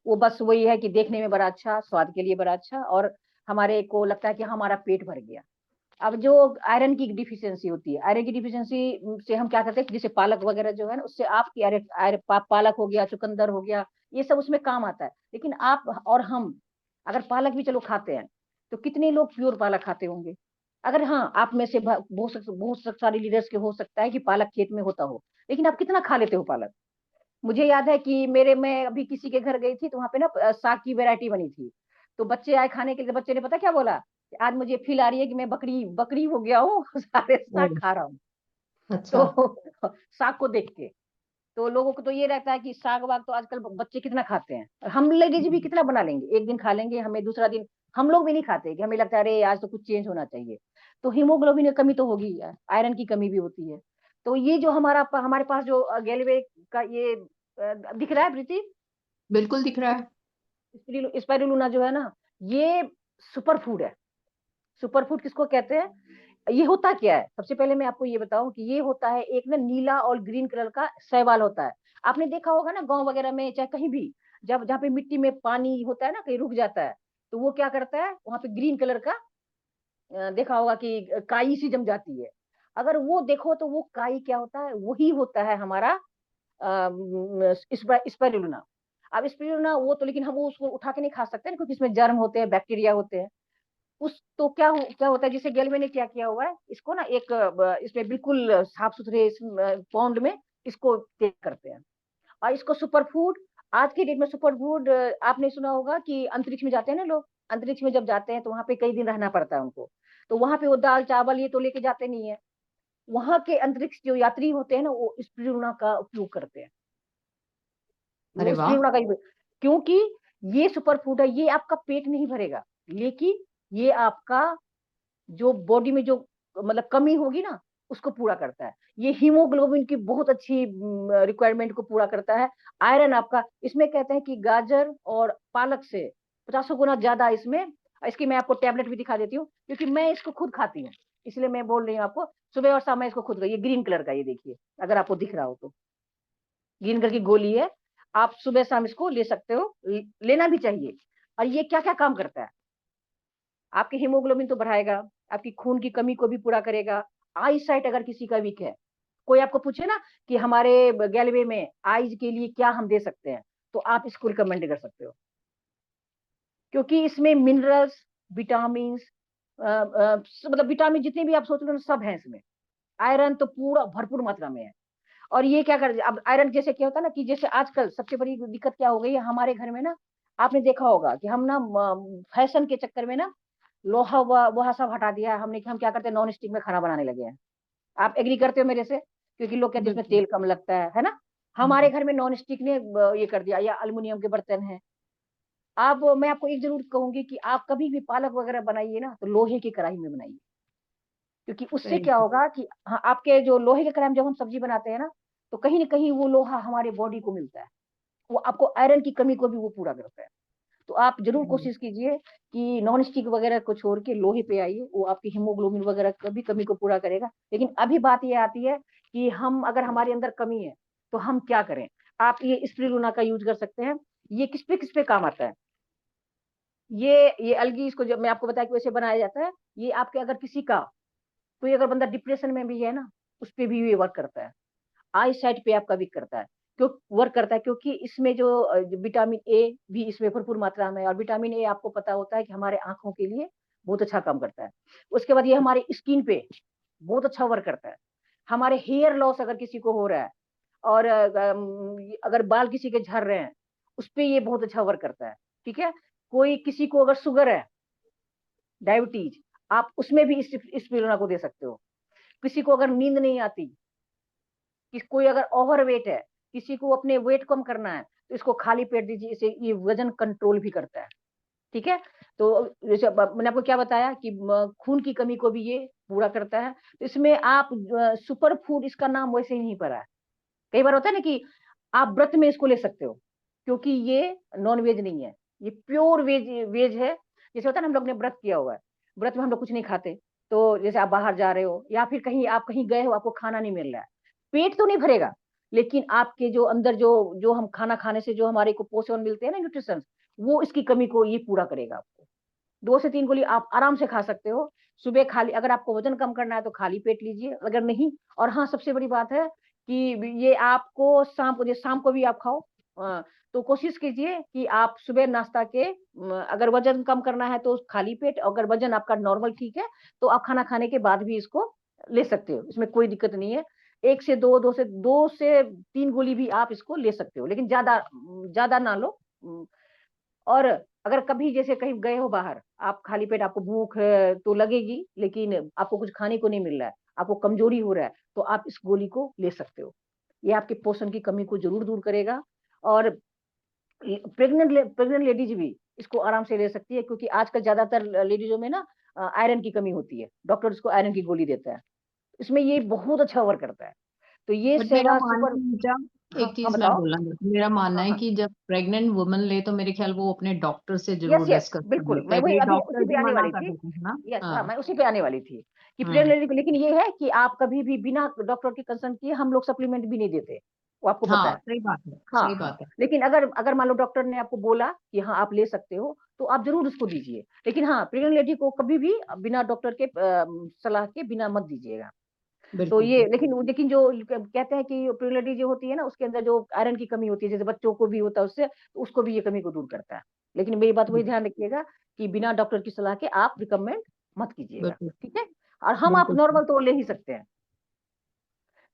वो बस वही है कि देखने में बड़ा अच्छा, स्वाद के लिए बड़ा अच्छा, और हमारे को लगता है कि हमारा पेट भर गया। अब जो आयरन की डिफिशियंसी होती है, आयरन की डिफिशियंसी से हम क्या करते हैं, जैसे पालक वगैरह जो है ना, उससे आपकी पालक हो गया, चुकंदर हो गया, ये सब उसमें काम आता है। लेकिन आप और हम अगर पालक भी चलो खाते हैं, तो कितने लोग प्योर पालक खाते होंगे? अगर हाँ, आप में से बहुत सारे लीडर्स के हो सकता है कि पालक खेत में होता हो, लेकिन आप कितना खा लेते हो पालक? मुझे याद है कि मेरे मैं अभी किसी के घर गई थी, तो वहां पे ना साग की वैरायटी बनी थी। तो बच्चे आए खाने के लिए, बच्चे ने पता क्या बोला कि आज मुझे फील आ रही है कि मैं बकरी बकरी हो गया हूँ, सारे साग ओह, खा रहा हूँ। अच्छा। तो साग को देख के तो लोगों को तो ये रहता है कि साग वाग तो आजकल बच्चे कितना खाते हैं, और हम लेडीज भी कितना बना लेंगे, एक दिन खा लेंगे, हमें दूसरा दिन हम लोग भी नहीं खाते, कि हमें लगता है अरे आज तो कुछ चेंज होना चाहिए। तो हीमोग्लोबिन की कमी तो होगी यार, आयरन की कमी भी होती है। तो ये जो हमारे पास जो गैलवे का ये दिख रहा है प्रीति, बिल्कुल दिख रहा है। स्पाइरुलिना जो है ना, ये सुपर फूड है। सुपर फूड किसको कहते हैं? ये होता क्या है, सबसे पहले मैं आपको ये बताऊं कि ये होता है एक ना नीला और ग्रीन कलर का शैवाल होता है। आपने देखा होगा ना गांव वगैरह में, चाहे कहीं भी, जब जहाँ पे मिट्टी में पानी होता है ना, कहीं रुक जाता है, तो वो क्या करता है, वहां पे ग्रीन कलर का देखा होगा कि काई सी जम जाती है। अगर वो देखो तो वो काई क्या होता है, वही होता है हमारा स्पाइरुलिना। अब स्पाइरुलिना वो तो, लेकिन हम वो उसको उठा के नहीं खा सकते ना, क्योंकि इसमें जर्म होते हैं, बैक्टीरिया होते हैं। उस तो क्या होता है, जिसे गैलवे ने क्या किया हुआ है, इसको ना एक इसमें बिल्कुल साफ सुथरे पौंड में इसको तैयार करते हैं। और इसको सुपर फूड, आज के डेट में सुपर फूड, आपने सुना होगा कि अंतरिक्ष में जाते हैं ना लोग, अंतरिक्ष में जब जाते हैं तो वहां पे कई दिन रहना पड़ता है उनको। तो वहां पे वो दाल चावल ये तो लेके जाते नहीं है। वहां के अंतरिक्ष जो यात्री होते हैं ना, वो स्पिरुलिना का उपयोग करते हैं। अरे वो वाह। स्पिरुलिना का क्योंकि ये सुपर फूड है, ये आपका पेट नहीं भरेगा, लेकिन ये आपका जो बॉडी में जो मतलब कमी होगी ना, उसको पूरा करता है। ये हीमोग्लोबिन की बहुत अच्छी रिक्वायरमेंट को पूरा करता है। आयरन आपका इसमें कहते हैं कि गाजर और पालक से 50 गुना ज्यादा इसमें। इसकी मैं आपको टैबलेट भी दिखा देती हूँ, क्योंकि मैं इसको खुद खाती हूँ, इसलिए मैं बोल रही हूँ आपको। सुबह और शाम मैं इसको खुद, ये ग्रीन कलर का, ये देखिए, अगर आपको दिख रहा हो तो, ग्रीन कलर की गोली है। आप सुबह शाम इसको ले सकते हो, लेना भी चाहिए। और ये क्या-क्या काम करता है? आपकी हीमोग्लोबिन तो बढ़ाएगा, आपकी खून की कमी को भी पूरा करेगा, आई साइट अगर किसी का वीक है, कोई आपको पूछे ना कि हमारे गैलवे में आइज़ के लिए क्या हम दे सकते हैं, तो आप इसको रिकमेंड कर सकते हो। क्योंकि इसमें मिनरल्स, विटामिन्स मतलब विटामिन जितने भी आप सोच लो ना सब हैं इसमें। आयरन तो पूरा भरपूर मात्रा में है। और ये क्या कर अब आयरन जैसे क्या होता है ना कि जैसे आजकल सबसे बड़ी दिक्कत क्या हो गई है हमारे घर में ना, आपने देखा होगा कि हम ना फैशन के चक्कर में ना लोहा वह सब हटा दिया है हमने कि हम क्या करते हैं नॉन स्टिक में खाना बनाने लगे हैं। आप एग्री करते हो मेरे से? क्योंकि लोग कहते हैं इसमें बिल्कुल। तेल कम लगता है ना? हमारे हम्म, घर में नॉन स्टिक ने ये कर दिया या एल्युमिनियम के बर्तन हैं। आप मैं आपको एक ज़रूर कहूँगी कि आप कभी भी पालक वगैरह बनाइए ना, तो लोहे की कढ़ाई में बनाइए। क्योंकि उससे सही क्या बात। होगा कि हाँ, आपके जो लोहे के कढ़ाई में जब हम सब्ज़ी बनाते हैं ना, तो कहीं न कहीं वो लोहा हमारे बॉडी को मिलता है। वो आपको आयरन की कमी को भी वो पूरा करता है। तो आप ज़रूर हम्म, कोशिश कीजिए कि नॉन स्टिक वगैरह को छोड़ के लोहे पे आइए, वो आपकी हीमोग्लोबिन वगैरह की भी कमी को पूरा करेगा। लेकिन अभी बात ये आती है कि हम अगर हमारे अंदर कमी है, तो हम क्या करें? आप ये स्पिरुलिना का यूज़ कर सकते हैं। ये किस पे काम आता है? ये अलगी इसको जब मैं आपको बताया कि वैसे बनाया जाता है। ये आपके अगर किसी का कोई अगर बंदा डिप्रेशन में भी है ना, उस पे भी ये वर्क करता है। आई साइट पे आपका वीक करता है। क्यों वर्क करता है? क्योंकि इसमें जो विटामिन ए भी इसमें भरपूर मात्रा में है और विटामिन ए आपको पता होता है कि हमारे आँखों के लिए बहुत अच्छा काम करता है। उसके बाद ये हमारी स्किन पे बहुत अच्छा वर्क करता है। हमारे हेयर लॉस अगर किसी को हो रहा है और अगर बाल किसी के झड़ रहे हैं, उसपे ये बहुत अच्छा वर्क करता है। ठीक है? कोई किसी को अगर शुगर है, डायबिटीज़, आप उसमें भी इस स्पिरुलिना को दे सकते हो। किसी को अगर नींद नहीं आती, कि कोई अगर ओवरवेट है, किसी को अपने वेट कम करना है, तो इसको खाली पेट दीजिए, इससे ये वज़न कंट्रोल भी करता है, ठीक है? तो जैसे ब मैंने आपको क्या बताया कि म खून की कमी को भी ये पूरा करता है। तो इसमें आप सुपर फूड इसका नाम वैसे ही नहीं पड़ा है। कई बार होता है ना कि आप व्रत में इसको ले सकते हो, क्योंकि ये नॉन-वेज नहीं है, ये प्योर वेज वेज है। जैसे होता है ना हम लोग ने व्रत किया हुआ है, व्रत में हम लोग कुछ नहीं खाते, तो जैसे आप बाहर जा रहे हो या फिर कहीं आप कहीं गए हो, आपको खाना नहीं मिल रहा है, पेट तो नहीं भरेगा, लेकिन आपके जो अंदर जो जो हम खाना खाने से जो हमारे को पोषण मिलते हैं ना न्यूट्रिशंस, वो इसकी कमी को ये पूरा करेगा आपको। 2 से 3 गोली आप आराम से खा सकते हो। सुबह खाली अगर आपको वज़न कम करना है तो खाली पेट लीजिए, अगर नहीं और हाँ, सबसे बड़ी बात है कि ये आपको शाम को भी आप खाओ तो कोशिश कीजिए कि आप सुबह नाश्ता के अगर वज़न कम करना है तो खाली पेट, अगर वज़न आपका नॉर्मल ठीक है, तो आप खाना खाने के बाद भी इसको ले सकते हो, इसमें कोई दिक्कत नहीं है। 1 से 2 से 3 गोली भी आप इसको ले सकते हो, लेकिन ज़्यादा ना लो। और अगर कभी जैसे कहीं गए हो बाहर, आप खाली पेट आपको भूख तो लगेगी, लेकिन आपको कुछ खाने को नहीं मिल रहा है, आपको कमज़ोरी हो रहा है, तो आप इस गोली को ले सकते हो। ये आपके पोषण की कमी को ज़रूर दूर करेगा और प्रेग्नेंट लेडीज़ भी इसको आराम से ले सकती है क्योंकि आजकल ज़्यादातर लेडीज़ों में ना आयरन की कमी होती है। डॉक्टर उसको आयरन की गोली देता है। इसमें ये बहुत अच्छा वर्क करता है। तो ये बट मेरा सेवा सुपर मानना है एक हाँ, हाँ चीज मैं बताओ? बोलना चाहती हूँ। मेरा मानना हाँ, है हाँ। कि जब प्रेग्नेंट वुमन ले तो मेरे ख्याल वो अपने डॉक्टर से यस, जरूर यस, डिस्कस कर ले, बिल्कुल, मैं कई वही बार अभी उसी डॉक्टर पे भी आने मना वाली कर थी। देते हैं ना। यस, हाँ, हाँ। मैं उसी पे आने वाली थी कि हम्म। प्रेग्नेंट लेकिन ये है कि आप कभी भी बिना डॉक्टर के कंसल्ट किए हम लोग सप्लीमेंट भी नहीं देते, वो आपको पता हाँ, है। सही बात है, हाँ, सही हाँ, बात है। लेकिन अगर अगर मान लो डॉक्टर ने आपको बोला कि हाँ, आप ले सकते हो, तो आप ज़रूर उसको दीजिए। लेकिन हाँ, प्रेग्नेंट लेडी को कभी भी बिना डॉक्टर के सलाह के बिना मत दीजिएगा। तो बिल्कुल ये बिल्कुल। लेकिन जो कहते हैं कि प्रेग्नेंट लेडी जो होती है ना, उसके अंदर जो आयरन की कमी होती है, जैसे बच्चों को भी होता है उससे, तो उसको भी ये कमी को दूर करता है। लेकिन मेरी बात वही ध्यान रखिएगा कि बिना डॉक्टर की सलाह के आप रिकमेंड मत कीजिएगा, बिल्कुल ठीक है? और हम आप बिल्कुल सही। नॉर्मल तो ले ही सकते हैं।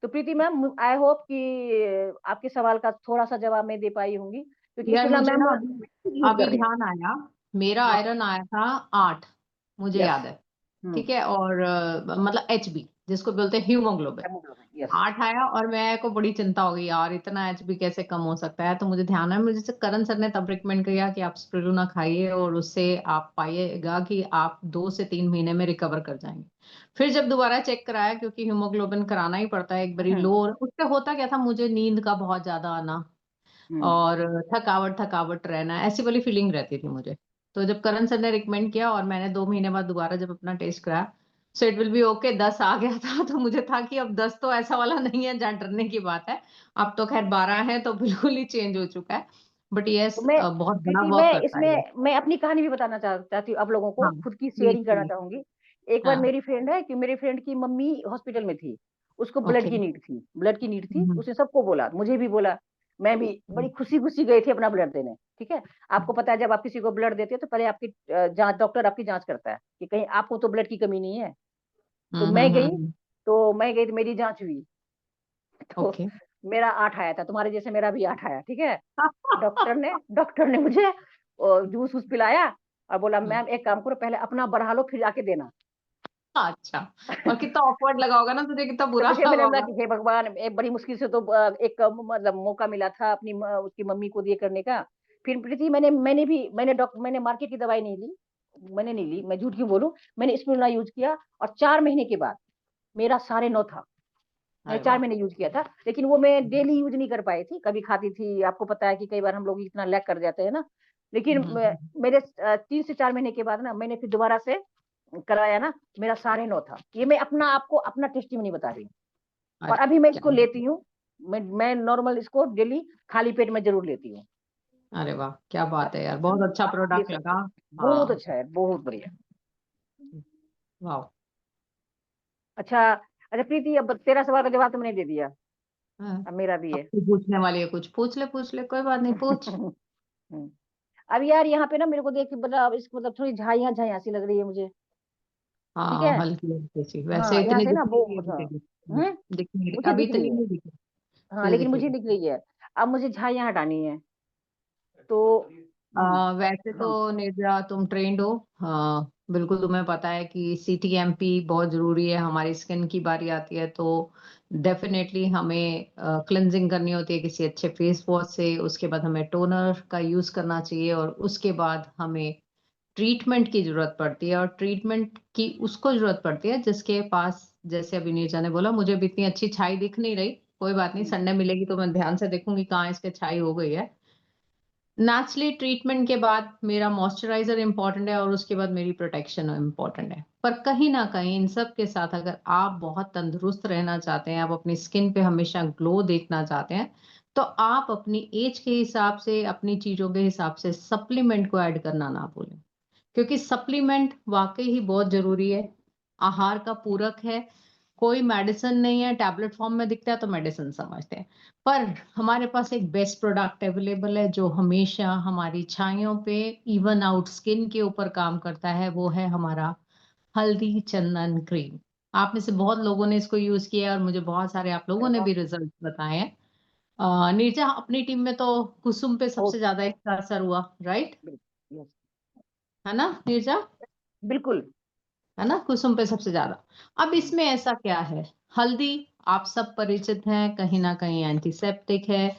तो प्रीति मैम आई होप कि आपके सवाल का थोड़ा-सा जवाब मैं दे पाई होंगी, क्योंकि यार स्पिरुलिना मुझे मैम ना अभी यूज़ अभी कर रही हैं। ध्यान आया, मेरा हाँ, आयरन आया था 8, मुझे यस। याद है। हुँ, ठीक है, और मतलब एचबी जिसको बोलते हैं हीमोग्लोबिन, हेमोग्लोबिन, यस। 8 आया और मेरे को बड़ी चिंता हो गई यार, इतना एचबी कैसे कम हो सकता है। तो मुझे ध्यान है, मुझे से करण सर ने तब रिकमेंड किया कि आप स्पिरुलिना खाइए और उससे आप पाइएगा कि आप 2 से 3 महीने में रिकवर कर जाएंगे। फिर जब दोबारा चेक कराया, क्योंकि हीमोग्लोबिन कराना ही पड़ता है, एक बारी हुँ, लो, और उससे होता क्या था, मुझे नींद का बहुत ज्यादा आना हुँ, और थकावट थकावट रहना, ऐसी वाली फीलिंग रहती थी मुझे। तो जब करण सर ने रिकमेंड किया और मैंने 2 महीने बाद दोबारा जब अपना टेस्ट कराया, so it will be okay. 10 आ गया था तो मुझे था कि अब 10 तो ऐसा वाला नहीं है जहाँ डरने की बात है। अब तो खैर 12 है तो बिल्कुल ही चेंज हो चुका है। बट तो यस, मैं बहुत बड़ा प्रीति, वर्क मैं करता है ये। इसमें मैं अपनी कहानी भी बताना चाहती हूँ आप लोगों को, हाँ, खुद की प्लीज शेयरिंग करना प्लीज। चाहूंगी। एक बार हाँ, मेरी फ्रेंड है कि मेरे फ्रेंड की मम्मी हॉस्पिटल में थी, उसको ब्लड ओके। की नीड थी, ब्लड की नीड थी, हम्म, उसने सबको बोला, मुझे भी बोला, मैं भी बड़ी खुशी खुशी गई थी अपना ब्लड देने। ठीक है, आपको पता है जब आप किसी को ब्लड देते हो तो पहले आपकी जांच, डॉक्टर आपकी जांच करता है कि कहीं आपको तो ब्लड की कमी नहीं है। तो हम्म, मैं गई, तो मेरी जांच हुई। तो ओके। मेरा 8 आया था, तुम्हारे जैसे मेरा भी 8 आया। ठीक है, डॉक्टर ने मुझे जूस वूस पिलाया और बोला मैम एक काम करो, पहले अपना बढ़ा लो फिर आके देना। अच्छा। और कितना ऑकवर्ड लगा होगा ना तुझे, कितना तो बुरा मुझे लगा मैंने बोला होगा। कि हे भगवान, एक बड़ी मुश्किल से तो एक मतलब मौका मिला था अपनी उसकी मम्मी को ये करने का। फिर प्रीति मैंने मार्केट की दवाई नहीं ली, मैंने नहीं ली, मैं झूठ क्यों बोलूं, मैंने स्पिरुलिना यूज किया और 4 महीने के बाद मेरा 9.5 था। मैंने अरे चार वाह। महीने यूज किया था, लेकिन वो मैं डेली यूज नहीं कर पाई थी, कभी खाती थी, आपको पता है कि कई बार हम लोग इतना लैक कर जाते हैं ना। लेकिन मेरे 3 से 4 महीने के बाद ना मैंने फिर दोबारा से कराया ना, मेरा 9.5 था। ये मैं अपना आपको अपना टेस्टिमनी बता रही हूँ। और अरे अभी मैं क्या। इसको लेती हूँ, मैं नॉर्मल इसको डेली खाली पेट में जरूर लेती हूँ। अरे वाह, क्या बात है यार, बहुत अच्छा आप ले प्रोडक्ट सकते लगा। हो, बहुत हाँ। अच्छा है, बहुत बढ़िया। वाह। अच्छा, अच्छा प्रीति, अब 13 सवाल का जवाब तुमने दे दिया, हाँ, अब मेरा भी अब है। तू पूछने वाली है कुछ, पूछ ले, कोई बात नहीं, पूछ। हम्म, अब यार यहाँ पे ना मेरे को देख के मतलब इस मतलब थोड़ी झाइयाँ झाइयाँ सी लग रही है मुझे। ठीक है, हाँ, हल्की हल्की सी, वैसे हाँ यहाँ इतनी से दिख ना नहीं रही वो, अभी हाँ, तेरी। हम्म, दिख नहीं रही मुझे अभी, दिख रही इतनी है, नहीं दिख रही। हाँ फिर लेकिन दिख मुझे रही। दिख रही है। अब मुझे झाइयाँ हटानी है, तो वैसे तो हाँ, निर्जा तुम ट्रेंड हो। हाँ, बिल्कुल तुम्हें पता है कि CTMP बहुत जरूरी है। हमारी स्किन की बारी आती है तो डेफिनेटली हमें क्लेंजिंग करनी होती है किसी अच्छे फेस वॉश से। उसके बाद हमें टोनर का यूज करना चाहिए और उसके बाद हमें ट्रीटमेंट की जरूरत पड़ती है। और ट्रीटमेंट की उसको जरूरत पड़ती है जिसके पास, जैसे अभी नीरजा ने बोला, मुझे भी इतनी अच्छी छाई दिख नहीं रही, कोई बात नहीं, संडे मिलेगी तो मैं ध्यान से देखूंगी कहाँ इसके छाई हो गई है। नेचुरली ट्रीटमेंट के बाद मेरा मॉइस्चराइजर इंपॉर्टेंट है और उसके बाद मेरी प्रोटेक्शन इंपॉर्टेंट है। पर कहीं ना कहीं इन सब के साथ अगर आप बहुत तंदुरुस्त रहना चाहते हैं, आप अपनी स्किन पे हमेशा ग्लो देखना चाहते हैं, तो आप अपनी एज के हिसाब से, अपनी चीजों के हिसाब से सप्लीमेंट को ऐड करना ना भूलें। क्योंकि सप्लीमेंट वाकई ही बहुत जरूरी है, आहार का पूरक है। कोई मेडिसिन नहीं है, टैबलेट फॉर्म में दिखता है तो मेडिसिन समझते हैं। पर हमारे पास एक बेस्ट प्रोडक्ट अवेलेबल है जो हमेशा हमारी छाइयों पे, इवन आउट स्किन के ऊपर काम करता है, वो है हमारा हल्दी चंदन क्रीम। आप में से बहुत लोगों ने इसको यूज किया है और मुझे बहुत सारे आप लोगों ने भी रिजल्ट बताए हैं। नीरजा, अपनी टीम में तो कुसुम पे ओ, सबसे ज्यादा इसका असर हुआ, राइट? यस, है ना नीरजा? बिल्कुल। है ना, कुसुम पे सबसे ज्यादा। अब इसमें ऐसा क्या है, हल्दी आप सब परिचित हैं, कहीं ना कहीं एंटीसेप्टिक है।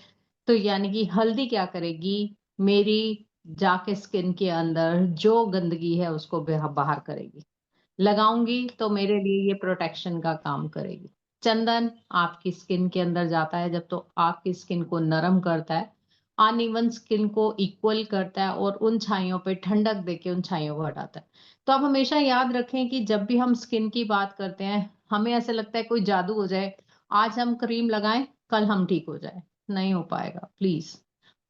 तो यानी कि हल्दी क्या करेगी, मेरी जाके स्किन के अंदर जो गंदगी है उसको बाहर करेगी। लगाऊंगी तो मेरे लिए ये प्रोटेक्शन का काम करेगी। चंदन आपकी स्किन के अंदर जाता है जब, तो आपकी स्किन को नरम करता है, अनइवन स्किन को इक्वल करता है और उन छाइयों पे ठंडक देके उन छाइयों को हटाता है। तो आप हमेशा याद रखें कि जब भी हम स्किन की बात करते हैं, हमें ऐसे लगता है कोई जादू हो जाए, आज हम क्रीम लगाएं कल हम ठीक हो जाए। नहीं हो पाएगा, प्लीज।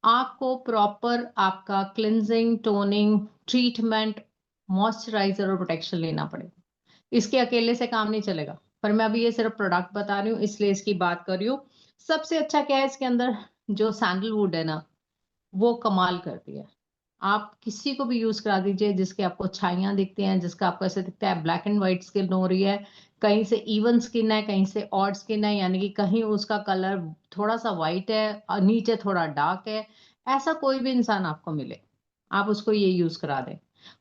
आपको प्रॉपर आपका क्लिनजिंग, टोनिंग, ट्रीटमेंट, मॉइस्चराइजर और प्रोटेक्शन लेना पड़ेगा। इसके अकेले से काम नहीं चलेगा। पर मैं अभी ये सिर्फ प्रोडक्ट बता रही हूँ इसलिए इसकी बात कर रही हूँ। सबसे अच्छा क्या है इसके अंदर, जो सैंडलवुड है ना, वो कमाल करती है। आप किसी को भी यूज करा दीजिए जिसके आपको छाइयां दिखती हैं, जिसका आपको ऐसे दिखता है ब्लैक एंड व्हाइट स्किन हो रही है, कहीं से इवन स्किन है, कहीं से ऑड स्किन है, यानी कि कहीं उसका कलर थोड़ा सा व्हाइट है और नीचे थोड़ा डार्क है, ऐसा कोई भी इंसान आपको मिले, आप उसको ये यूज करा दें।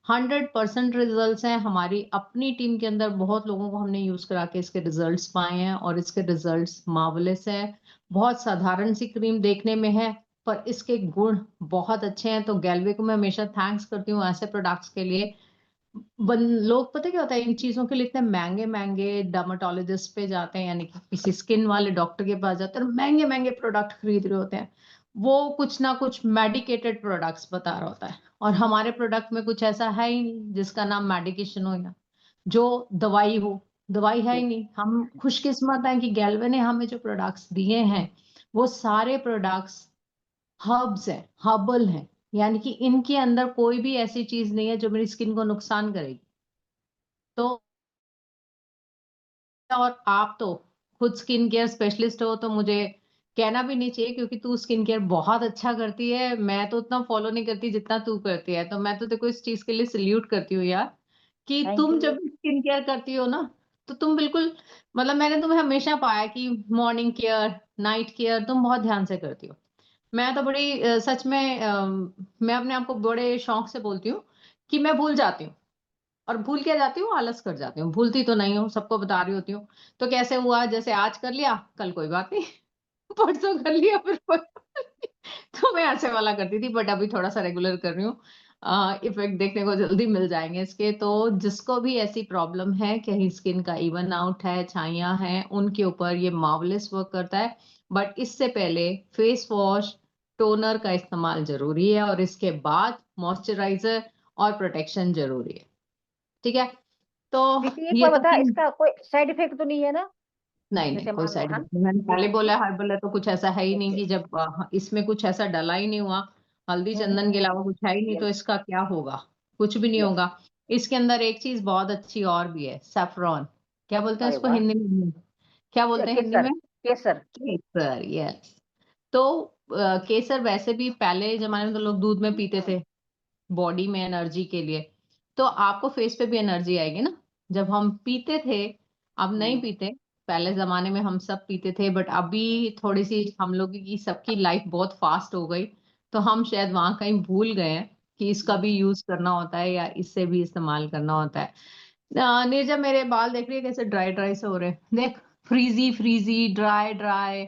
100% रिजल्ट हैं। हमारी अपनी टीम के अंदर बहुत लोगों को हमने यूज करा के इसके रिजल्ट्स पाए हैं और इसके रिजल्ट्स मार्वलस हैं। बहुत साधारण सी क्रीम देखने में है पर इसके गुण बहुत अच्छे हैं। तो गैल्वे को मैं हमेशा थैंक्स करती हूँ ऐसे प्रोडक्ट्स के लिए। लोग पता क्या होता है, इन चीजों के लिए इतने महंगे महंगे डर्माटोलॉजिस्ट पे जाते हैं, यानी कि किसी स्किन वाले डॉक्टर के पास जाते हैं और महंगे महंगे प्रोडक्ट खरीद रहे होते हैं। वो कुछ ना कुछ मेडिकेटेड प्रोडक्ट्स बता रहा होता है और हमारे प्रोडक्ट में कुछ ऐसा है ही नहीं जिसका नाम मेडिकेशन हो। या जो दवाई हो, दवाई है ही नहीं। हम खुशकिस्मत हैं कि गैल्वे ने हमें जो प्रोडक्ट्स दिए हैं वो सारे प्रोडक्ट्स हर्ब्स हैं, हर्बल हैं, यानी कि इनके अंदर कोई भी ऐसी चीज नहीं है जो मेरी स्किन को नुकसान करेगी। तो और आप तो खुद स्किन केयर स्पेशलिस्ट हो, तो मुझे कहना भी नहीं चाहिए क्योंकि तू स्किन केयर बहुत अच्छा करती है। मैं तो उतना फॉलो नहीं करती जितना तू करती है, तो मैं तो देखो इस चीज के लिए सल्यूट करती हूँ यार, कि थैंक तुम यू। जब भी स्किन केयर करती हो ना, तो तुम बिल्कुल, मतलब मैंने तुम्हें हमेशा पाया कि मॉर्निंग केयर, नाइट केयर तुम बहुत ध्यान से करती हो। मैं तो बड़ी सच में मैं अपने आप को बड़े शौक से बोलती हूँ कि मैं भूल जाती हूँ, और भूल के जाती हूँ, आलस कर जाती हूँ, भूलती तो नहीं हूँ, सबको बता रही होती हूँ। तो कैसे हुआ, जैसे आज कर लिया, कल कोई बात नहीं, परसों कर लिया, फिर कोई बात नहीं। तो मैं ऐसे वाला करती थी, बट अभी थोड़ा सा रेगुलर कर रही हूँ। इफेक्ट देखने को जल्दी मिल जाएंगे इसके। तो जिसको भी ऐसी प्रॉब्लम है, कहीं स्किन का इवन आउट है, छाइयां हैं, उनके ऊपर ये मार्वलेस वर्क करता है। बट इससे पहले फेस वॉश, टोनर का इस्तेमाल जरूरी है, और इसके बाद मॉइस्चराइजर और प्रोटेक्शन जरूरी है। ठीक है। तो प्रीति एक ये बार तो बता, तीन, इसका कोई साइड इफेक्ट तो नहीं है ना? नहीं नहीं जैसे कोई मान लो साइड हम, इफेक्ट नहीं। मैंने पहले बोला ठीक। हर्बल है तो कुछ ऐसा है ही नहीं, ओके। कि जब इसमें कुछ ऐसा डला ही नहीं हुआ, हल्दी चंदन के अलावा कुछ है ही नहीं, तो यस। इसका क्या होगा? कुछ भी नहीं यस। होगा। इसके अंदर एक चीज बहुत अच्छी और भी है, सैफरॉन। क्या बोलते हैं अरे इसको वाह। हिंदी में? क्या बोलते हैं हिंदी केसर। में? केसर। केसर, यस। तो केसर वैसे भी पहले जमाने में तो लोग दूध में पीते थे, बॉडी में एनर्जी के लिए। तो आपको फेस पे भी एनर्जी आएगी ना जब हम पीते थे। अब नहीं हम्म। पीते। पहले जमाने में हम सब पीते थे, बट अभी थोड़ी सी हम लोग की सबकी लाइफ बहुत फास्ट हो गई, तो हम शायद वहां कहीं भूल गए हैं कि इसका भी यूज करना होता है, या इससे भी इस्तेमाल करना होता है। नीरजा, मेरे बाल देख रही है कैसे ड्राई ड्राई से हो रहे हैं, देख, फ्रीजी फ्रीजी, ड्राई ड्राई,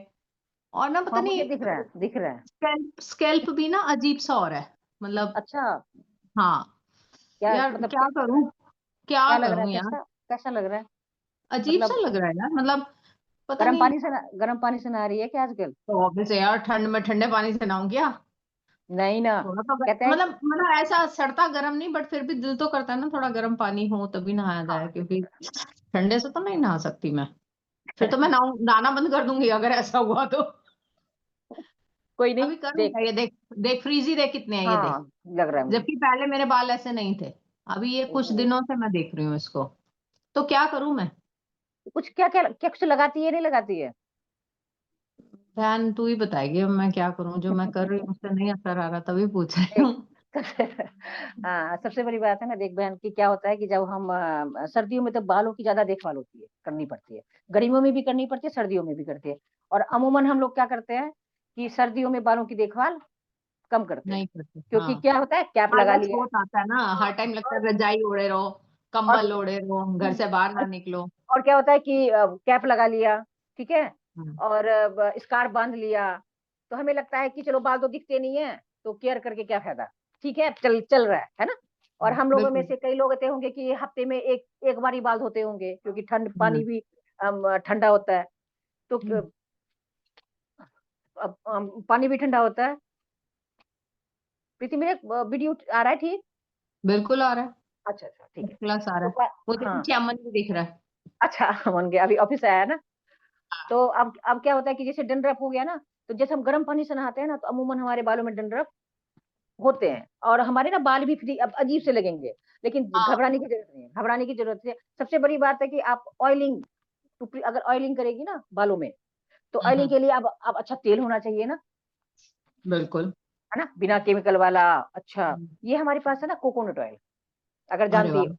और ना पता हाँ मुझे नहीं, दिख रहा है, दिख रहा है। स्कैल्प स्कैल्प भी ना अजीब सा हो रहा है, मतलब। अच्छा। हाँ। क्या यार मतलब, क्या क्या लग रहा करूं, है? क्या क्या लग रहा है, करूं यार। कैसा कैसा लग रहा है? अजीब सा मतलब लग रहा है यार, मतलब पता गर्म नहीं। पानी से ना, गर्म पानी से नहा रही है क्या आजकल? तो ऑब्वियस है यार, ठंड में ठंडे पानी से नहाऊं क्या? नहीं ना। थोड़ा तो कहते हैं मतलब ऐसा सड़ता गर्म नहीं, बट फिर भी दिल तो करता है ना थोड़ा गर्म पानी हो तभी नहाया हाँ जाए, बिल्कुल। क्योंकि ठंडे से तो नहीं नहा सकती मैं। फिर तो मैं नहाना बंद कर दूंगी अगर ऐसा हुआ तो। कोई नहीं, अभी देख। करूंगा, ये देख, देख फ्रीजी देख कितने हैं, ये देख। हाँ लग रहा है मुझे। जबकि पहले मेरे बाल ऐसे नहीं थे। अभी ये कुछ ओहो। दिनों से मैं देख रही हूँ इसको। तो क्या करूं मैं? कुछ क्या क्या क्या कुछ लगाती है, नहीं लगाती है? बहन तू ही बताएगी अब मैं क्या करूं, जो मैं कर रही हूँ उससे नहीं असर आ रहा, तभी पूछ रही देख। हूँ। हाँ, सबसे बड़ी बात है ना, देख बहन, की क्या होता है कि जब हम सर्दियों में तो बालों की ज्यादा देखभाल होती है, करनी पड़ती है। गर्मियों में भी करनी पड़ती है, सर्दियों में भी करती है। और अमूमन हम लोग क्या करते हैं कि सर्दियों में बालों की देखभाल कम करते हैं। नहीं करते, क्योंकि हाँ। क्या होता है, कैप लगा आलस लिया। बहुत आता है ना, हर टाइम लगता और है रजाई ओढ़े रहो, और कंबल ओढ़े रहो, घर से बाहर ना निकलो। और क्या होता है कि कैप लगा लिया, ठीक है, हम्म, और स्कार्फ बांध लिया, तो हमें लगता है कि चलो बाल तो दिखते नहीं है, तो केयर करके क्या फायदा। ठीक है, चल चल रहा है ना। और हम लोगों में बिल्कुल। से कई लोग ऐसे होंगे कि हफ्ते में एक एक बार ही बाल धोते होंगे, क्योंकि ठंड हम्म, पानी भी ठंडा होता है। तो हम्म, पानी भी ठंडा होता है। प्रीति, मेरे वीडियो आ रहा है ठीक? बिल्कुल आ रहा है, अच्छा अच्छा, ठीक है। क्लास आ रहा तो है। मुझे हाँ। पीछे अमन भी दिख रहा है। अच्छा मन गया, अभी ऑफिस आया है ना। तो अब क्या होता है कि जैसे डंडरफ हो गया ना, तो जैसे हम गर्म पानी से नहाते हैं ना, तो अमूमन हमारे बालों में डंडरफ होते हैं, और हमारे ना बाल भी फ्री अब अजीब से लगेंगे। लेकिन हाँ। घबराने की जरूरत नहीं है, घबराने की जरूरत है। सबसे बड़ी बात है कि आप ऑयलिंग, अगर ऑयलिंग करेगी ना बालों में, तो ऑयलिंग हम्म, के लिए अब अच्छा तेल होना चाहिए ना, बिल्कुल। है ना, बिना केमिकल वाला। अच्छा, हम्म, ये हमारे पास है ना कोकोनट ऑयल, अगर अरे जानती वाह। है।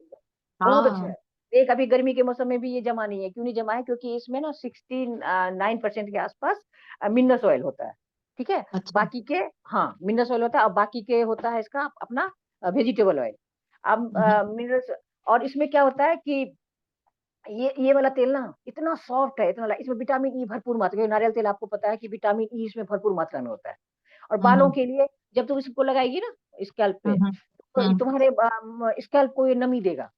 बहुत अच्छा हाँ। है। एक अभी गर्मी के मौसम में भी ये जमा नहीं है, क्यों नहीं जमा है, क्योंकि इसमें ना 69% के आसपास मिनरल्स ऑयल होता है। ठीक है। अच्छा। बाकी के, हाँ मिनरल्स ऑयल होता है, और बाकी के होता है इसका अपना वेजिटेबल ऑयल। अब हम्म, मिनरल्स, और इसमें क्या होता है कि ये वाला तेल ना इतना सॉफ्ट है, इतना इसमें विटामिन ई भरपूर मात्रा में, नारियल तेल आपको पता है कि विटामिन ई इसमें भरपूर मात्रा में होता है। और बालों हम्म, के लिए, जब तुम इसको लगाएगी ना स्कैल्प पे, हम्म, तो हम्म, तुम्हारे स्कैल्प को ये नमी देगा।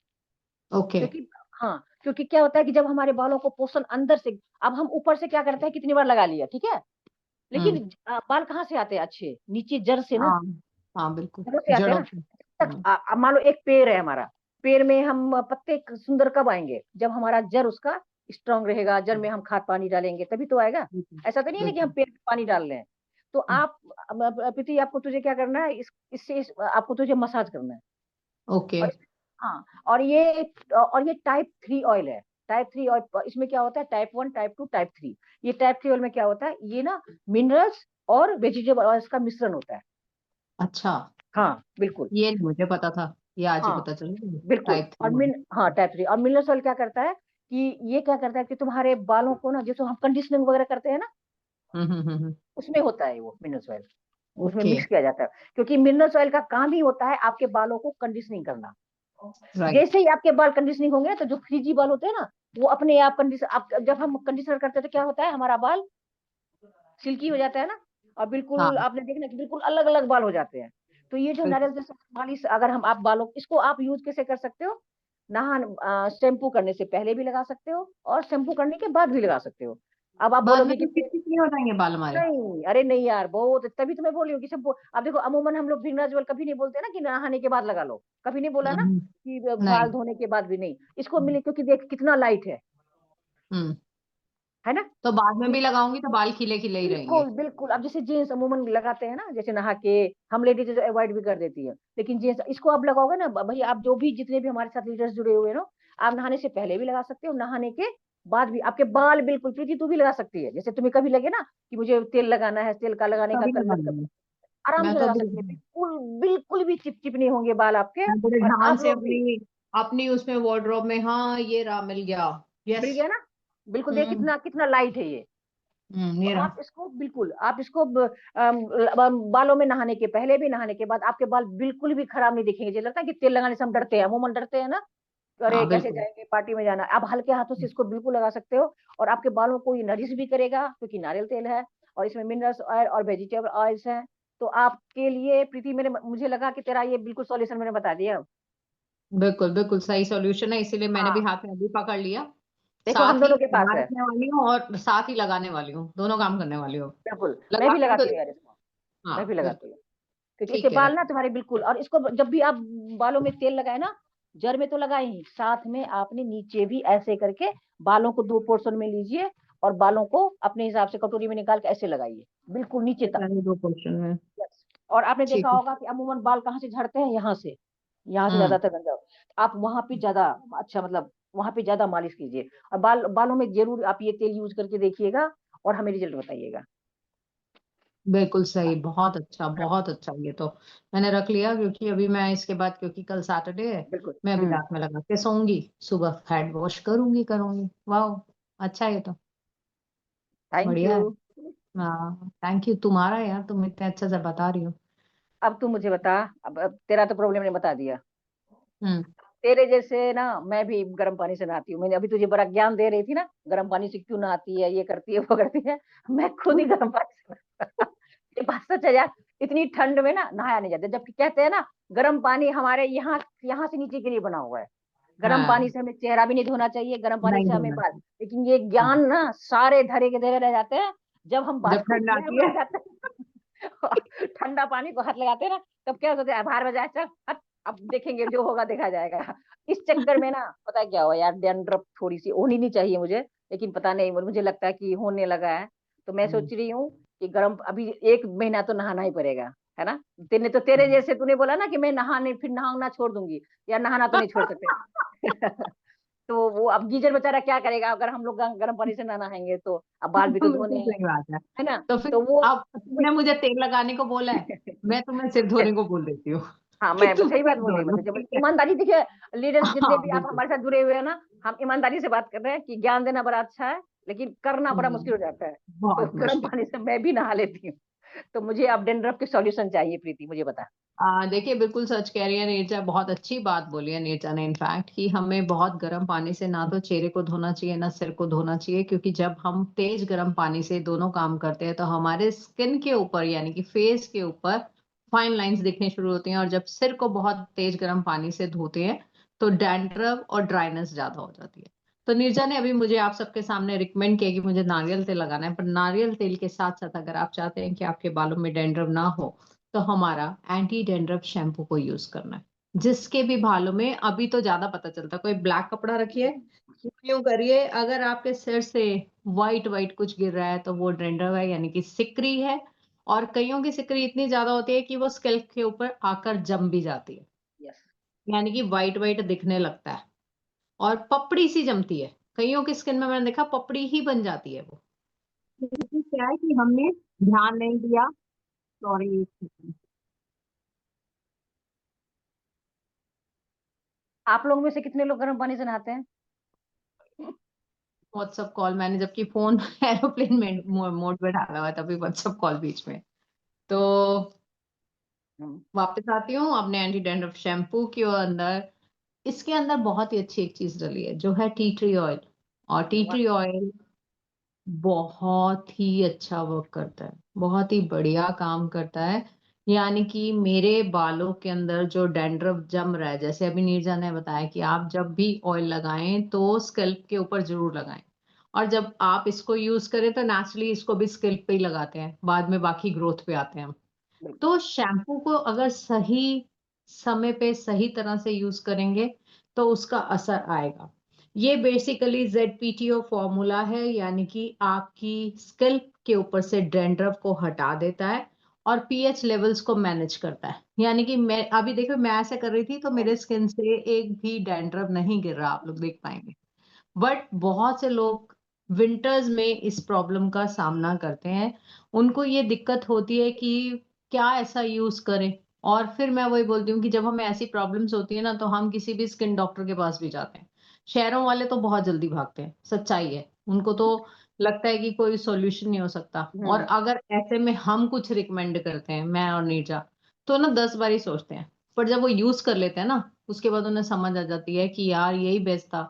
ओके। क्योंकि हाँ, क्योंकि क्या होता है कि जब हमारे बालों को पोषण अंदर से, अब हम ऊपर से क्या करते हैं, कितनी बार लगा लिया, ठीक है, हम्म, लेकिन बाल कहाँ से आते हैं अच्छे, नीचे जड़ से ना, हाँ, हाँ बिल्कुल, जड़ों से आते हैं जड़ों ना। से। अब मान लो एक पेड़ है हमारा, पेड़ में हम पत्ते सुंदर कब आएंगे? जब हमारा जड़ उसका स्ट्रांग रहेगा, जड़ में हम खाद पानी डालेंगे तभी तो आएगा। बिल्कुल ऐसा तो नहीं है ना कि हम बिल्कुल। पेड़ में पानी डाल रहे हैं। तो हम्म, आप प्रीति, आपको तुझे क्या करना है, आपको तुझे मसाज करना है। ओके। और हाँ, और ये टाइप 3 ऑयल है। टाइप 3 ऑयल, इसमें क्या होता है, टाइप 1, टाइप 2, टाइप 3। ये टाइप 3 ऑयल में क्या होता है, ये ना मिनरल्स और वेजिटेबल ऑयल्स का मिश्रण होता है। अच्छा, हाँ बिल्कुल। ये नहीं मुझे पता था, ये आज ही हाँ पता चला। बिल्कुल। टाइप और 3। हाँ, टाइप 3 और मिनरल्स ऑयल क्या करता है कि ये क्या करता है कि तुम्हारे बालों को ना, जैसे हम कंडीशनिंग वगैरह करते हैं ना, उसमें होता है वो मिनरल्स ऑयल, उसमें ओके। मिक्स किया जाता है। क्योंकि मिनरल्स ऑयल का काम ही होता है आपके बालों को कंडीशनिंग करना। राइट। जैसे ही आपके बाल कंडीशनिंग होंगे ना, तो जो फ्रीजी बाल होते हैं ना, वो अपने आप कंडीशन, आप जब हम कंडीशनर करते हैं तो क्या होता है, हमारा बाल सिल्की हो जाता है ना, और बिल्कुल हाँ आपने देखना कि बिल्कुल अलग अलग बाल हो जाते हैं। तो ये जो बिल्कुल। नारियल जैसे मालिश, अगर हम आप बालों, इसको आप यूज कैसे कर सकते हो, शैम्पू करने से पहले भी लगा सकते हो और शैम्पू करने के बाद भी लगा सकते हो। अब आप बाद में बोलोगे कि तो चिपचिप हो जाएंगे बाल हमारे। नहीं, अरे नहीं यार, बहुत, तभी तो मैं बोल रही हूँ कि सब आप देखो, अमूमन हम लोग विंडर ज्वेल कभी नहीं बोलते ना कि नहाने के बाद लगा लो, कभी नहीं बोला ना हम्म, कि नहीं। बाल धोने के बाद भी नहीं। इसको मिले, क्योंकि देख कितना लाइट हम्म। है ना। तो बाद में ये भी लगाऊंगी तो बाल खिले खिले ही रहेंगे। बिल्कुल बिल्कुल। अब जैसे जेंट्स अमूमन लगाते हैं ना, जैसे नहा के, हम लेडीज तो अवॉइड भी कर देती है, लेकिन जेंट्स इसको आप लगाओगे ना भाई, आप जो भी जितने भी हमारे साथ लीडर्स जुड़े हुए हैं ना, आप नहाने से पहले भी लगा सकते हो, नहाने के बाद भी आपके बाल बिल्कुल, प्रीति तू भी लगा सकती है, जैसे तुम्हें कभी लगे ना कि मुझे तेल लगाना है, तेल का लगाने का तभी कल लगाऊंगी। आराम मैं से तो लगा अभी सकती है, बिल्कुल बिल्कुल भी चिपचिप नहीं होंगे बाल आपके। मैं बड़े और ध्यान आप से लोग भी, अपनी अपनी उसमें वार्डरोब में, हाँ ये रहा, मिल गया। मिल यस। गया ना, बिल्कुल देख हम्म। कितना कितना लाइट है ये। तो ये रहा। आप इसको बिल्कुल, आप इसको बालों में नहाने के पहले भी, नहाने के बाद आपके बाल बिल्कुल भी खराब नहीं दिखेंगे। जो लगता है कि तेल लगाने से हम डरते हैं, अमूमन डरते हैं ना, अरे हाँ कैसे बिल्कुल। जाएंगे पार्टी में जाना, आप हल्के हाथों से इसको बिल्कुल लगा सकते हो। और आपके बालों को ये नरिश भी करेगा, क्योंकि नारियल तेल है और इसमें मिनरल्स ऑयल और वेजिटेबल ऑयल्स हैं। तो आपके लिए प्रीति, मेरे मुझे लगा कि तेरा ये बिल्कुल सॉल्यूशन मैंने बता दिया। बिल्कुल बिल्कुल सही सॉल्यूशन है, इसीलिए मैंने भी हाँ हाथ में अभी पकड़ लिया। देखो, हम साथ ही दोनों के पास बना है। रखने वाली हूँ और साथ ही लगाने वाली हूँ, दोनों काम करने वाली हूँ। बिल्कुल, मैं भी लगाती हूँ तो लगाती हूँ यार इसको, मैं भी हाँ लगाती बिल्कुल। हूँ। क्योंकि इससे ठीक है, बाल रख। ना तुम्हारे बिल्कुल, और इसको जब भी आप बालों में तेल लगाए ना, जड़ में तो लगाए ही, साथ में आपने नीचे भी ऐसे करके बालों को 2 पोर्शन में लीजिए, और बालों को अपने हिसाब से कटोरी में निकाल के ऐसे लगाइए, बिल्कुल नीचे तक। पहले 2 पोर्शन में। Yes। और आपने देखा ठीक है। होगा कि अमूमन बाल कहाँ से झड़ते हैं, यहाँ से हम्म। ज्यादातर गंजा। आप वहां पे ज्यादा, अच्छा मतलब वहां पे ज्यादा मालिश कीजिए, और बालों में जरूर आप ये तेल यूज करके देखिएगा और हमें रिजल्ट बताइएगा। बिल्कुल सही, बहुत अच्छा, ये तो मैंने रख लिया, क्योंकि अभी मैं इसके बाद, क्योंकि कल सैटरडे है, बिल्कुल। मैं अभी रात में लगा के सोऊंगी, सुबह हेड वॉश करूंगी। वाह, अच्छा है ये तो। थैंक बढ़िया यू। है। हाँ थैंक यू, तुम्हारा यार, तुम इतने अच्छे से बता रही हो। अब तू मुझे बता, अब तेरा तो प्रॉब्लम ने बता दिया। हम्म। तेरे जैसे ना, मैं भी गर्म पानी से नहाती हूँ। मैंने अभी तुझे बड़ा ज्ञान दे रही थी ना, गर्म पानी से क्यों नहाती है, ये करती है वो करती है, मैं खुद ही गर्म पानी से ये बात सच है यार। इतनी ठंड में ना नहाया नहीं जाता, जबकि कहते हैं ना, गर्म पानी हमारे यहाँ यहाँ से नीचे के लिए बना हुआ है। गर्म पानी हाँ, से हमें चेहरा भी नहीं धोना चाहिए, गर्म पानी नहीं से हमें धोना बाल, चाहिए। लेकिन ये हाँ, ज्ञान ना सारे धरे के धरे रह जाते हैं जब हम बाल जब को ठंड नहर आती में है। आ जाते हैं और ठंडा पानी को हाथ लगाते हैं ना, तब क्या सोचते हैं, बाहर में जाए, चल हट, अब देखेंगे जो होगा देखा जाएगा। इस चक्कर में ना, पता है क्या हुआ यार, डैंड्रफ थोड़ी सी होनी नहीं चाहिए मुझे, लेकिन पता नहीं, मुझे लगता है कि होने लगा है। तो मैं हम्म, सोच रही हूँ कि गर्म, अभी 1 महीना तो नहाना ही पड़ेगा, है ना। तेरे हम्म। जैसे तूने बोला ना कि मैं नहाने फिर नहाना छोड़ दूंगी, या नहाना तो नहीं छोड़ सकते। तो वो अब गीजर बेचारा क्या करेगा, अगर हम लोग गर्म पानी से ना नहाएंगे तो, अब बाल भी तो धोने बिल्कुल हैं, सही बात है। है ना। तो फिर तो वो अब तुमने मुझे तेल लगाने को बोला है, मैं तुम्हें सिर धोने को बोल देती हूँ। हाँ, कि मैं तुम सही बात सिर बोल धो रही हूँ, लो, मतलब जब ठीक है। ईमानदारी देखिए, लीडर्स जितने हाँ भी आप बिल्कुल। हमारे साथ जुड़े हुए हैं ना, हम ईमानदारी से बात कर रहे हैं कि ज्ञान देना बड़ा अच्छा है, लेकिन करना बड़ा मुश्किल हो जाता है। तो बहुत गर्म मुश्किल। पानी से मैं भी नहा लेती हूँ। तो मुझे अब डेंड्रफ के सॉल्यूशन चाहिए, प्रीति मुझे बता। देखिए, बिल्कुल सच कह रही है नीरजा, बहुत अच्छी बात बोली है नीरजा ने, इनफैक्ट कि हमें बहुत गर्म पानी से ना तो चेहरे को धोना चाहिए ना सिर को धोना चाहिए, क्योंकि जब हम तेज गर्म पानी से दोनों काम करते हैं तो हमारे स्किन के ऊपर, यानी कि फेस के ऊपर फाइन लाइंस दिखने शुरू होती हैं, और जब सिर को बहुत तेज गर्म पानी से धोते हैं तो डैंड्रफ और ड्राइनेस ज्यादा हो जाती है। तो नीरजा ने अभी मुझे आप सबके सामने रिकमेंड किया कि मुझे नारियल तेल लगाना है, पर नारियल तेल के साथ साथ अगर आप चाहते हैं कि आपके बालों में डैंड्रफ ना हो, तो हमारा एंटी डेंड्रफ शैम्पू को यूज करना है। जिसके भी बालों में अभी तो ज्यादा पता चलता है। कोई ब्लैक कपड़ा रखिए, यूं करिए, अगर आपके सिर से व्हाइट व्हाइट कुछ गिर रहा है तो वो डैंड्रफ है, यानी कि सिकरी है। और कईयों की सिकरी इतनी ज्यादा होती है कि वो स्कैल्प के ऊपर आकर जम भी जाती है, यस। यानी कि व्हाइट व्हाइट दिखने लगता है और पपड़ी सी जमती है। कईयों की स्किन में मैंने देखा पपड़ी ही बन जाती है वो। क्योंकि क्या है कि हमने ध्यान नहीं दिया। सॉरी। आप लोगों में से कितने लोग गर्म पानी से नहाते हैं? व्हाट्सएप कॉल मैंने, जबकि फोन एरोप्लेन में मोड पे डाला हुआ है, तभी व्हाट्सएप कॉल बीच में। तो हम्म, वापस आती हूँ अपने एंटी डैंड्रफ शैम्पू की और अंदर, इसके अंदर बहुत ही अच्छी एक चीज डली है जो है टी ट्री ऑयल। और टी वाह। ट्री ऑयल बहुत ही अच्छा वर्क करता है, बहुत ही बढ़िया काम करता है। यानी कि मेरे बालों के अंदर जो डैंड्रफ जम रहा है, जैसे अभी नीरजा ने बताया कि आप जब भी ऑयल लगाएं तो स्कैल्प के ऊपर जरूर लगाएं। और जब आप इसको यूज करें तो नेचुरली इसको भी स्कैल्प पे ही लगाते हैं, बाद में बाकी ग्रोथ पे आते हैं हम। बिल्कुल। तो शैम्पू को अगर सही समय पे सही तरह से यूज करेंगे तो उसका असर आएगा। ये बेसिकली ZPTO फॉर्मूला है, यानी कि आपकी स्कैल्प के ऊपर से डैंड्रफ को हटा देता है और पीएच लेवल्स को मैनेज करता है। यानी कि मैं अभी देखो, मैं ऐसे कर रही थी तो मेरे स्किन से एक भी डैंड्रफ नहीं गिर रहा, आप लोग देख पाएंगे। बट बहुत से लोग विंटर्स में इस प्रॉब्लम का सामना करते हैं। उनको ये दिक्कत होती है कि क्या ऐसा यूज करें। और फिर मैं वही बोलती हूँ कि जब हमें ऐसी प्रॉब्लम्स होती है ना, तो हम किसी भी स्किन डॉक्टर के पास भी जाते हैं। शहरों वाले तो बहुत जल्दी भागते हैं, सच्चाई है। उनको तो लगता है कि कोई सॉल्यूशन नहीं हो सकता। और हम्म। अगर ऐसे में हम कुछ रिकमेंड करते हैं, मैं और नीरजा, तो ना 10 बार ही सोचते हैं। पर जब वो यूज कर लेते हैं ना, उसके बाद उन्हें समझ आ जाती है कि यार यही बेस्ट था,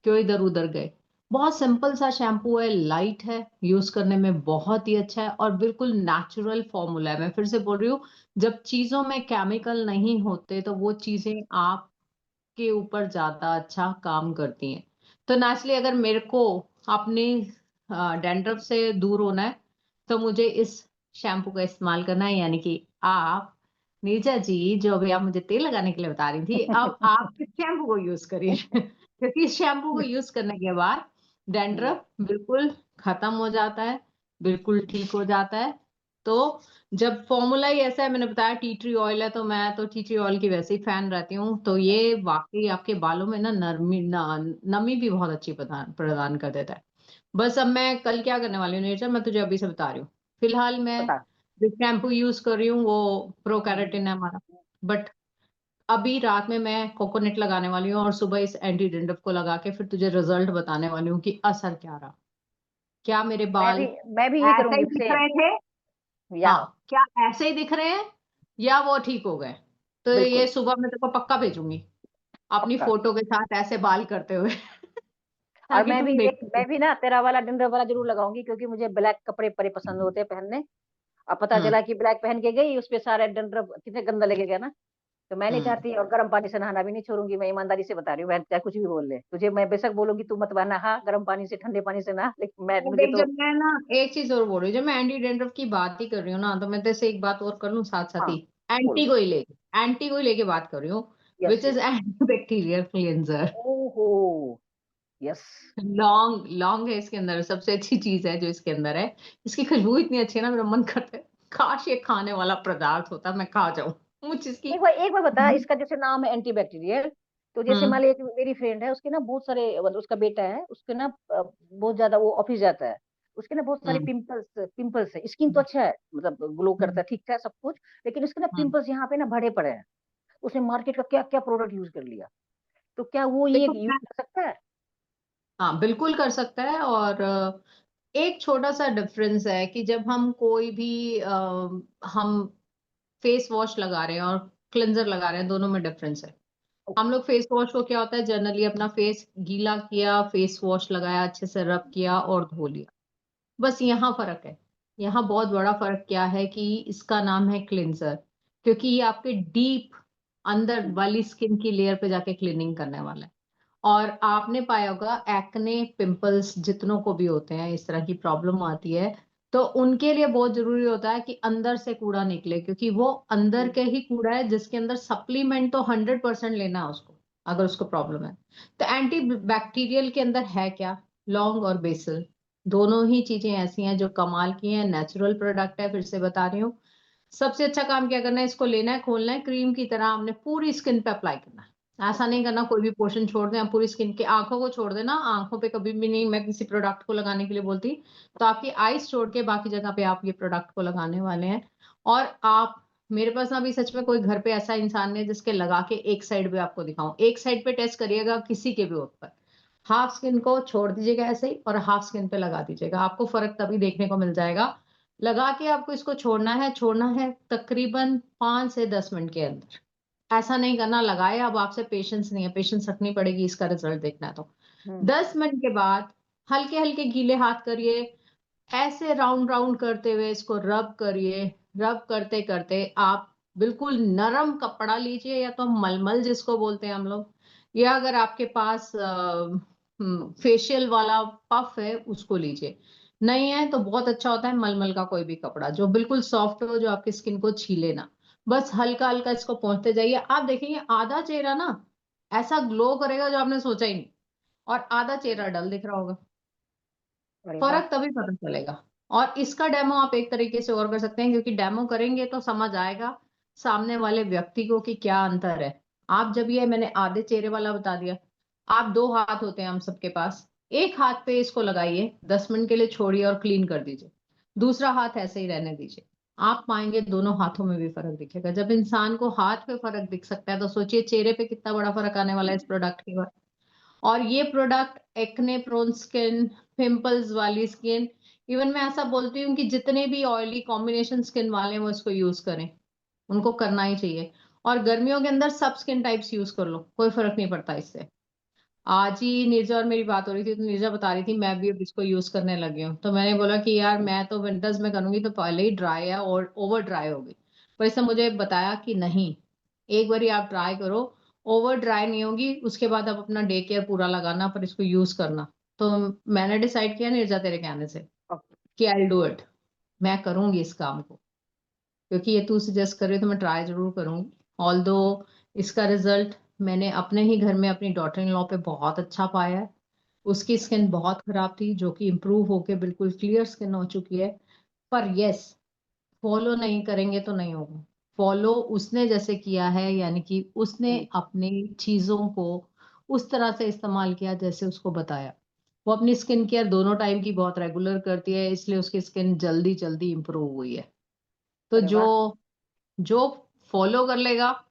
क्यों इधर उधर गए। बहुत सिंपल सा शैम्पू है, लाइट है, यूज करने में बहुत ही अच्छा है और बिल्कुल नेचुरल फॉर्मूला है। मैं फिर से बोल रही हूँ, जब चीजों में केमिकल नहीं होते तो वो चीजें आपके ऊपर ज्यादा अच्छा काम करती हैं। तो नेचुरली अगर मेरे को अपने डैंड्रफ से दूर होना है तो मुझे इस शैम्पू का इस्तेमाल करना है। यानी कि आप, नीरजा जी, जो अभी आप मुझे तेल लगाने के लिए बता रही थी, अब आप इस शैम्पू को यूज करिए। क्योंकि इस शैम्पू को यूज करने के बाद डैंड्रफ बिल्कुल खत्म हो जाता है, बिल्कुल ठीक हो जाता है। तो जब फॉर्मूला ही ऐसा है, मैंने बताया टी ट्री ऑयल है, तो मैं तो टी ट्री ऑयल की वैसे ही फैन रहती हूँ। तो ये वाकई आपके बालों में ना नमी भी बहुत अच्छी प्रदान प्रदान कर देता है। बस अब मैं कल क्या करने वाली हूँ नीरजा, मैं तुझे अभी से बता रही हूँ। फिलहाल मैं बता। जो शैम्पू यूज कर रही हूँ वो प्रो हम्म, कैरेटिन है हमारा। बट अभी रात में मैं कोकोनट लगाने वाली हूँ और सुबह इस एंटी डैंड्रफ को लगा के फिर तुझे रिजल्ट बताने वाली हूँ कि असर क्या रहा। क्या मेरे मैं बाल भी मैं भी यही ऐसे ही करूंगी दिख सेम। रहे थे, या हाँ, क्या ऐसे ही दिख रहे हैं, या वो ठीक हो गए? तो ये बिल्कुल। सुबह मैं तेरे को पक्का भेजूंगी अपनी पक्का। फोटो के साथ ऐसे बाल करते हुए। और ताकि तुम देख मैं सको। भी ना तेरा वाला डिंडर वाला जरूर लगाऊंगी, क्योंकि मुझे ब्लैक कपड़े बड़े पसंद होते हैं पहनने। अब पता हम्म। चला कि ब्लैक पहन के गई, उस पे सारे डंडर कितने गंदा लगेगा ना। तो मैं नहीं हम्म। चाहती, और गर्म पानी से नहाना भी नहीं छोड़ूंगी। मैं ईमानदारी से बता रही हूँ, बहन, चाहे कुछ भी बोल ले तुझे, मैं बेशक बोलूंगी तू मत नहा गर्म पानी से, ठंडे पानी से नहा, लेकिन मैं और मुझे देख, तो। जब मैं ना एक चीज और बोल रही हूँ, जब मैं एंटी डैंड्रफ की बात ही कर रही हूँ ना, तो मैं तेरे से एक बात और कर लूँ साथ साथ हाँ, ही। बोल एंटी बोल। को ही लेके एंटी को ही लेके बात कर रही हूँ, yes which is yes. Anti bacterial cleanser. ओहो। यस। लॉन्ग लॉन्ग है इसके अंदर, सबसे अच्छी चीज है जो इसके अंदर है। इसकी खुशबू इतनी अच्छी है ना, मेरा मन करता है काश ये खाने वाला पदार्थ होता, मैं खा जाऊं। मुझे इसकी। एक बार बता, इसका जैसे नाम है एंटी बैक्टीरियल, तो जैसे हम्म। मान ली एक मेरी फ्रेंड है, उसके ना बहुत सारे, मतलब उसका बेटा है, उसके ना बहुत ज्यादा वो ऑफिस जाता है, उसके ना बहुत सारे हम्म। पिंपल्स पिंपल्स है। स्किन तो अच्छा है, मतलब ग्लो करता हम्म। है, ठीक है सब कुछ, लेकिन उसके ना हम्म। पिंपल्स यहाँ पे ना भरे पड़े हैं। उसने मार्केट का क्या क्या प्रोडक्ट यूज कर लिया। तो क्या वो ये देखो यूज कर सकता है? हाँ, बिल्कुल कर सकता है। और एक छोटा सा डिफरेंस है कि जब हम कोई भी हम फेस वॉश लगा रहे हैं और क्लेंजर लगा रहे हैं, दोनों में डिफरेंस है। हम लोग फेस वॉश को क्या होता है, जनरली अपना फेस गीला किया, फेस वॉश लगाया, अच्छे से रब किया और धो लिया। बस यहाँ फर्क है। यहाँ बहुत बड़ा फर्क क्या है कि इसका नाम है क्लिनजर, क्योंकि ये आपके डीप अंदर हम्म, वाली स्किन की लेयर पे जाके क्लीनिंग करने वाला है। और आपने पाया होगा, एक्ने पिंपल्स जितनों को भी होते हैं, इस तरह की प्रॉब्लम आती है, तो उनके लिए बहुत जरूरी होता है कि अंदर से कूड़ा निकले, क्योंकि वो अंदर के ही कूड़ा है जिसके अंदर सप्लीमेंट तो 100% लेना है उसको, अगर उसको प्रॉब्लम है। तो एंटी बैक्टीरियल के अंदर है क्या, लौंग और बेसल, दोनों ही चीजें ऐसी हैं जो कमाल की हैं, नेचुरल प्रोडक्ट है, फिर से बता रही हूँ। सबसे अच्छा काम क्या करना है, इसको लेना है, खोलना है, क्रीम की तरह हमने पूरी स्किन पे अप्लाई करना है। ऐसा नहीं करना कोई भी पोर्शन छोड़ दें, आप पूरी स्किन के, आंखों को छोड़ देना, आंखों पे कभी भी नहीं मैं किसी प्रोडक्ट को लगाने के लिए बोलती। तो आपकी आईज छोड़ के बाकी जगह पे आप ये प्रोडक्ट को लगाने वाले हैं। और आप, मेरे पास ना अभी सच में कोई घर पे ऐसा इंसान नहीं है जिसके लगा के एक साइड पे आपको दिखाऊं। एक साइड पे टेस्ट करिएगा किसी के भी ऊपर, हाफ स्किन को छोड़ दीजिएगा ऐसे ही और हाफ स्किन पे लगा दीजिएगा, आपको फर्क तभी देखने को मिल जाएगा। लगा के आपको इसको छोड़ना है तकरीबन 5 से 10 मिनट के अंदर। ऐसा नहीं करना लगाए अब आपसे पेशेंस नहीं है, पेशेंस रखनी पड़ेगी इसका रिजल्ट देखना है तो। 10 मिनट के बाद हल्के हल्के गीले हाथ करिए, ऐसे राउंड राउंड करते हुए इसको रब करिए। रब करते करते आप बिल्कुल नरम कपड़ा लीजिए, या तो मलमल जिसको बोलते हैं हम लोग, या अगर आपके पास फेशियल वाला पफ है उसको लीजिए। नहीं है तो बहुत अच्छा होता है मलमल का कोई भी कपड़ा जो बिल्कुल सॉफ्ट हो, जो आपकी स्किन को छीले ना। बस हल्का हल्का इसको पहुंचते जाइए, आप देखेंगे आधा चेहरा ना ऐसा ग्लो करेगा जो आपने सोचा ही नहीं, और आधा चेहरा डल दिख रहा होगा। अरे वाह। फर्क तभी पता चलेगा। और इसका डेमो आप एक तरीके से और कर सकते हैं, क्योंकि डेमो करेंगे तो समझ आएगा सामने वाले व्यक्ति को कि क्या अंतर है। आप जब, ये मैंने आधे चेहरे वाला बता दिया, आप 2 हाथ होते हैं हम सबके पास, एक हाथ पे इसको लगाइए, 10 मिनट के लिए छोड़िए और क्लीन कर दीजिए, दूसरा हाथ ऐसे ही रहने दीजिए। आप पाएंगे दोनों हाथों में भी फर्क दिखेगा। जब इंसान को हाथ पे फर्क दिख सकता है तो सोचिए चेहरे पे कितना बड़ा फर्क आने वाला है इस प्रोडक्ट के बाद। और ये product acne prone skin, pimples वाली स्किन, इवन मैं ऐसा बोलती हूँ कि जितने भी ऑयली कॉम्बिनेशन स्किन वाले हैं वो इसको यूज करें, उनको करना ही चाहिए। और गर्मियों के अंदर सब स्किन टाइप्स यूज कर लो, कोई फर्क नहीं पड़ता इससे। आज ही नीरजा और मेरी बात हो रही थी तो नीरजा बता रही थी मैं भी अब इसको यूज करने लगी हूँ, तो मैंने बोला कि यार मैं तो विंटर्स में करूंगी तो पहले ही ड्राई है और ओवर ड्राई होगी। पर इसने मुझे बताया कि नहीं, एक बार आप ट्राई करो, ओवर ड्राई नहीं होगी, उसके बाद आप अपना डे केयर पूरा लगाना पर इसको यूज करना। तो मैंने डिसाइड किया नीरजा तेरे कहने से कि आई डू इट, मैं करूंगी इस काम को, क्योंकि ये तू सजेस्ट कर रही है तो मैं ट्राई जरूर करूंगी। ऑल दो इसका रिजल्ट मैंने अपने ही घर में अपनी डॉटर इन लॉ पे बहुत अच्छा पाया है। उसकी स्किन बहुत खराब थी जो कि इम्प्रूव होके बिल्कुल क्लियर स्किन हो चुकी है। पर यस, फॉलो नहीं करेंगे तो नहीं होगा। फॉलो उसने जैसे किया है, यानी कि उसने अपनी चीजों को उस तरह से इस्तेमाल किया जैसे उसको बताया। वो अपनी स्किन केयर दोनों टाइम की बहुत रेगुलर करती है, इसलिए उसकी स्किन जल्दी जल्दी इंप्रूव हुई है। तो अरे जो वाह। जो फॉलो कर लेगा,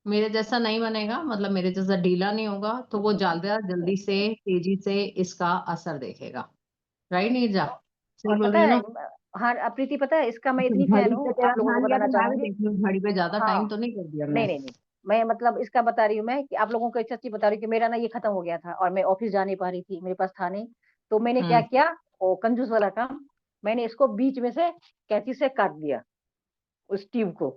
मेरे जैसा नहीं बनेगा, मतलब मेरे जैसा ढीला नहीं होगा, तो वो ज्यादा जल्दी से तेजी से इसका असर देखेगा। राइट नीरजा, सही और बोल पता रही हूँ है, ना? हाँ प्रीति, पता है इसका मैं अच्छा, इतनी फैन घड़ी पे हूँ, तेरा आप लोगों को ध्यान गया बताना तो मैं भी चाहूंगी। देख लूँ, घड़ी पे ज्यादा टाइम हाँ, तो नहीं कर दिया नहीं हमने? नहीं नहीं, मैं मतलब इसका बता रही हूँ मैं कि आप लोगों को एक सच्ची बता रही हूँ कि मेरा ना ये खत्म हो गया था और मैं ऑफिस जा नहीं पा रही थी, मेरे पास था नहीं। तो मैंने क्या हम्म। किया, वो कंजूस वाला काम, मैंने इसको बीच में से कैंची से काट दिया, उस ट्यूब को।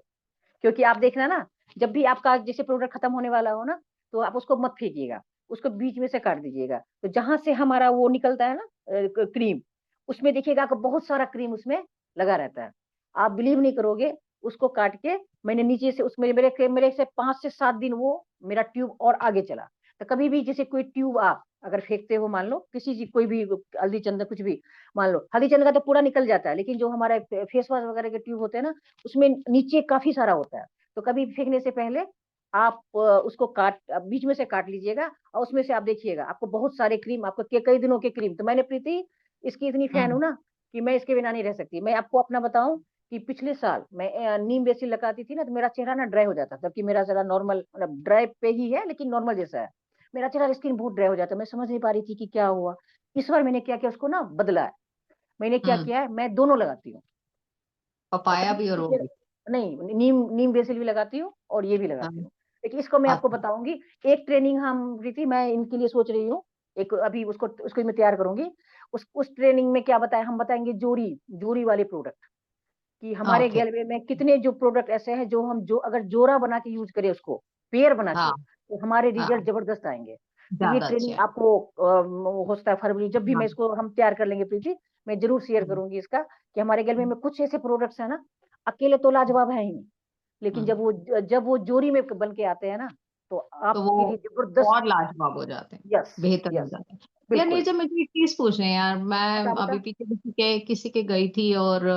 क्योंकि आप देखना ना, जब भी आपका जैसे प्रोडक्ट खत्म होने वाला हो ना, तो आप उसको मत फेंकिएगा, उसको बीच में से काट दीजिएगा। तो जहां से हमारा वो निकलता है ना, क्रीम, उसमें देखिएगा आपको बहुत सारा क्रीम उसमें लगा रहता है। आप बिलीव नहीं करोगे, उसको काट के मैंने नीचे से उस मेरे से 5 से 7 दिन वो मेरा ट्यूब और आगे चला। तो कभी भी जैसे कोई ट्यूब आप अगर फेंकते हो, मान लो किसी चीज, कोई भी हल्दी चंदन कुछ भी, मान लो हल्दी चंदन का तो पूरा निकल जाता है, लेकिन जो हमारा फेस वॉश वगैरह के ट्यूब होते हैं ना, उसमें नीचे काफी सारा होता है। तो कभी फेंकने से पहले आप उसको बीच में से काट लीजिएगा, और उसमें से आप देखिएगा आपको बहुत सारे क्रीम, आपको कई दिनों के क्रीम। तो मैंने प्रीति इसकी इतनी फैन हूँ हम्म। ना कि मैं इसके बिना नहीं रह सकती। मैं आपको अपना बताऊं कि पिछले साल मैं नीम बेसिल लगाती थी ना, तो मेरा चेहरा ना ड्राई हो जाता, जबकि मेरा चेहरा नॉर्मल, मतलब ड्राई पे ही है लेकिन नॉर्मल जैसा है। मेरा चेहरा, स्किन बहुत ड्राई हो जाता, मैं समझ नहीं पा रही थी कि क्या हुआ। इस बार मैंने क्या किया, उसको ना बदला है। मैंने क्या हम्म। किया है, मैं दोनों लगाती हूँ। और पपाया कभी भी और वो भी। नहीं, नीम नीम बेसिल भी लगाती हूँ और ये भी लगाती हाँ। हूँ। लेकिन इसको मैं आपको अच्छा। बताऊंगी। एक ट्रेनिंग हम रीति, मैं इनके लिए सोच रही हूँ, एक अभी उसको उसको मैं तैयार करूंगी। उस ट्रेनिंग में क्या बताए, हम बताएंगे जोरी जोरी वाले प्रोडक्ट, कि हमारे ओके। गैलरी में कितने जो प्रोडक्ट ऐसे हैं जो हम जो अगर जोरा बना के यूज करें उसको, पेयर बना के, हाँ। तो हमारे हाँ। रिजल्ट जबरदस्त आएंगे। तो ये ज्यादा अच्छे ट्रेनिंग हैं। आपको हो सकता है फरवरी, जब भी मैं हाँ। इसको हम तैयार कर लेंगे प्रीति, मैं जरूर शेयर हम्म, करूंगी इसका, कि हमारे गैलरी में कुछ ऐसे प्रोडक्ट्स है ना, अकेले तो लाजवाब है ही, लेकिन हम्म। जब वो जोड़ी में बन के आते हैं ना, तो तो वो आपके लिए जबरदस्त। और लाजवाब हो जाते हैं, यस, बेहतर हो यस, जाते हैं। यार बिल्कुल। नीचे मुझे एक चीज पूछना है यार, मैं बता अभी बता। पीछे किसी के गई थी, और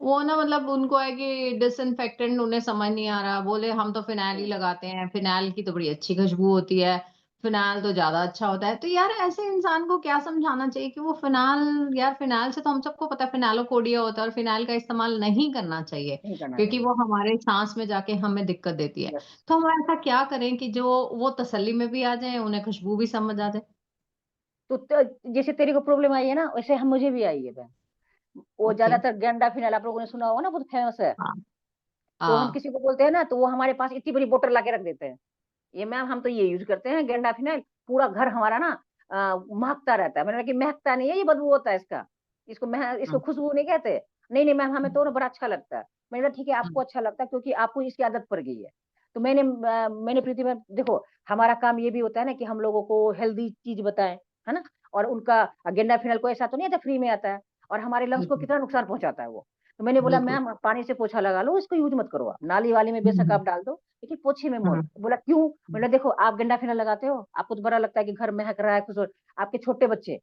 वो ना मतलब उनको है कि डिसइंफेक्टेंट उन्हें समझ नहीं आ रहा, बोले हम तो फिनाइल ही हम्म, लगाते हैं, फिनाइल की तो बड़ी अच्छी खुशबू होती है, फिनाइल तो ज्यादा अच्छा होता है। तो यार ऐसे इंसान को क्या समझाना चाहिए कि वो फिनाइल, यार फिनाइल से तो हम सबको पता है फिनाइलोकोडिया होता है, और फिनाइल का इस्तेमाल नहीं करना चाहिए, नहीं करना क्योंकि चाहिए। वो हमारे सांस में जाके हमें दिक्कत देती है। यस। तो हम ऐसा क्या करें कि जो वो तसल्ली में भी आ जाए, उन्हें खुशबू भी समझ आ जाए। जैसे तेरे को प्रॉब्लम आई है ना, वैसे हम मुझे भी आई है बहन। वो ओके। ज्यादातर गेंडा फिनाइल आप लोगों ने सुना होगा ना, बहुत फेमस है। हाँ। तो हम हाँ। किसी को बोलते हैं ना, तो वो हमारे पास इतनी बड़ी बोतल ला के रख देते हैं, ये मैम हम तो ये यूज करते हैं गेंडा फिनाइल, पूरा घर हमारा ना महकता रहता है। मैंने कहा कि महकता नहीं है, ये बदबू होता है इसका, इसको हम्म, खुशबू नहीं कहते। नहीं नहीं मैम, हमें तो ना बड़ा अच्छा लगता है। मैंने कहा ठीक है, आपको हम्म, अच्छा लगता है क्योंकि आपको इसकी आदत पड़ गई है। तो मैंने प्रीति में देखो, हमारा काम ये भी होता है ना कि हम लोगों को हेल्दी चीज बताएं, है ना। और उनका गेंडा फिनाइल को ऐसा तो नहीं आता फ्री में आता है, और हमारे लंग्स को बिल्कुल। कितना नुकसान पहुंचाता है वो। तो मैंने बोला बिल्कुल। मैम पानी से पोछा लगा लो, इसको यूज मत करो आप, नाली वाली में बेशक हम्म, आप डाल दो, लेकिन पोछे में मोल। हम्म, बोला क्यों? हम्म, बोला देखो, आप गंडा फिनाइल लगाते हो, आपको तो बड़ा लगता है कि घर महक रहा है, खुश हो। आपके छोटे बच्चे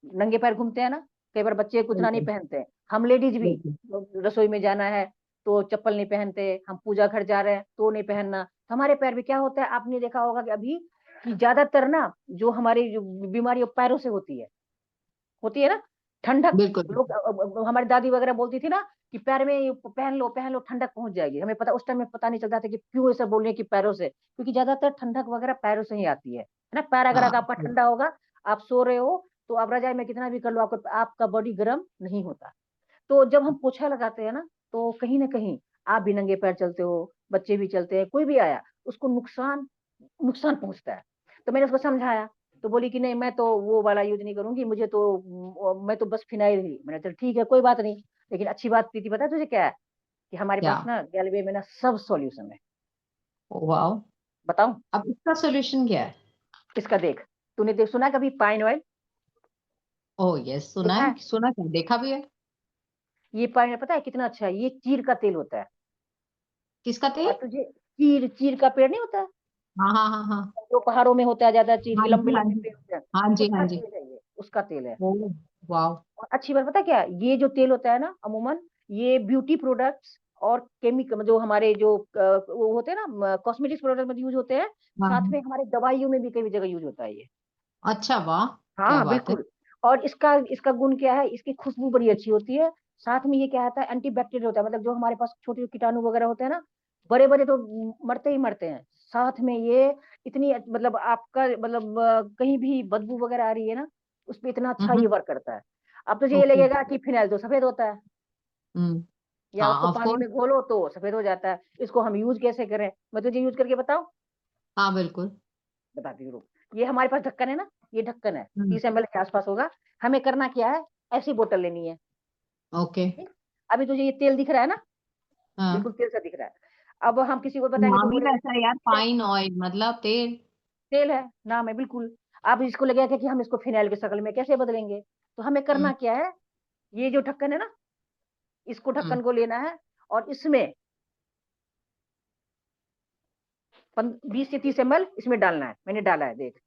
नंगे पैर घूमते हैं ना, कई बार बच्चे उतना नहीं बिल्कुल। पहनते हैं, हम लेडीज भी बिल्कुल। रसोई में जाना है तो चप्पल नहीं पहनते, हम पूजा घर जा रहे हैं तो नहीं पहनना, तो हमारे पैर भी क्या होता है, आपने देखा होगा कि अभी कि ज्यादातर ना जो हमारी जो बीमारी पैरों से होती है ना, ठंडक। बिल्कुल। लोग हमारी दादी वगैरह बोलती थी ना कि पैर में ये पहन लो ठंडक पहुंच जाएगी। हमें पता, उस टाइम में पता नहीं चलता था कि क्यों ऐसा बोल रहे हैं कि पैरों से, क्योंकि ज्यादातर ठंडक वगैरह पैरों से ही आती है ना। पैर अगर हाँ। आपका ठंडा होगा, आप सो रहे हो, तो आप रजाई में कितना भी कर लो, आपको आपका बॉडी गर्म नहीं होता। तो जब हम पोछा लगाते हैं ना, तो कहीं ना कहीं आप भी नंगे पैर चलते हो, बच्चे भी चलते हैं, कोई भी आया उसको नुकसान नुकसान पहुंचता है। तो मैंने उसको समझाया, तो बोली कि नहीं मैं तो वो वाला यूज नहीं करूंगी, मुझे तो मैं तो बस फिनाइल ही। मैंने चल ठीक है, कोई बात नहीं। लेकिन अच्छी बात प्रीति पता है तुझे क्या है, कि हमारे क्या? पास ना गैलवे में ना सब सॉल्यूशन है। वाओ। बताऊं? अब इसका सोल्यूशन क्या है? इसका देख, तूने देख सुना कभी पाइन ऑयल? ओह यस, सुना देखा है, है? सुना क्या, देखा भी है। ये पाइन पता है कितना अच्छा है, ये चीर का तेल होता है। किसका और तेल? तुझे चीर चीर का पेड़ नहीं होता, हाँ, हाँ, हाँ, हाँ। जो पहाड़ों में होता है ज्यादा, चीर हाँ के लंबे जी, हाँ लंबे जी। पेड़ होते हैं, हाँ जी, हाँ उसका जी। तेल है ये, उसका तेल है। ओह। वाओ। और अच्छी बात पता क्या, ये जो तेल होता है ना अमूमन, ये ब्यूटी प्रोडक्ट्स और केमिकल जो हमारे जो वो होते हैं ना कॉस्मेटिक्स प्रोडक्ट में यूज होते हैं, हाँ, साथ हाँ। में हमारे दवाइयों में भी कई जगह यूज होता है ये। अच्छा, वाह। क्या हाँ बात है। बिल्कुल। और इसका इसका गुण क्या है, इसकी खुशबू बड़ी अच्छी होती है। साथ में ये क्या होता है, एंटी बैक्टीरियल होता है, मतलब जो हमारे पास छोटे कीटाणु वगैरह होते हैं ना, बड़े बड़े तो मरते ही मरते हैं। साथ में ये इतनी मतलब आपका मतलब कहीं भी बदबू वगैरह आ रही है ना, उस पर इतना अच्छा ये हम्म। वर्क करता है। अब तुझे ये ओके। लगेगा कि फिनाइल तो सफेद होता है, हम्म। या हाँ, उसको ऑफ पानी कोर्स। में घोलो तो सफेद हो जाता है। इसको हम यूज कैसे करें, मैं तुझे यूज करके बताऊं? हाँ, बिल्कुल। बताती हूँ रुक। ये हमारे पास ढक्कन है ना, ये ढक्कन है हम्म। 30 ml के आसपास होगा। हमें करना क्या है, ऐसी बोतल लेनी है। ओके। ठीक? अभी तुझे ये तेल दिख रहा है ना, हाँ। बिल्कुल तेल सा दिख रहा है। अब हम किसी को बताएंगे तो नाम ही बोलेगा वैसा है यार, तेल, पाइन ऑयल मतलब तेल। तेल है, नाम है बिल्कुल। अब इसको लगेगा कि हम इसको फिनाइल की शक्ल में कैसे बदलेंगे। तो हमें करना हम्म। क्या है, ये जो ढक्कन है ना, इसको हम्म। ढक्कन को लेना है, और इसमें 20 से 30 ml इसमें डालना है। मैंने डाला है देख।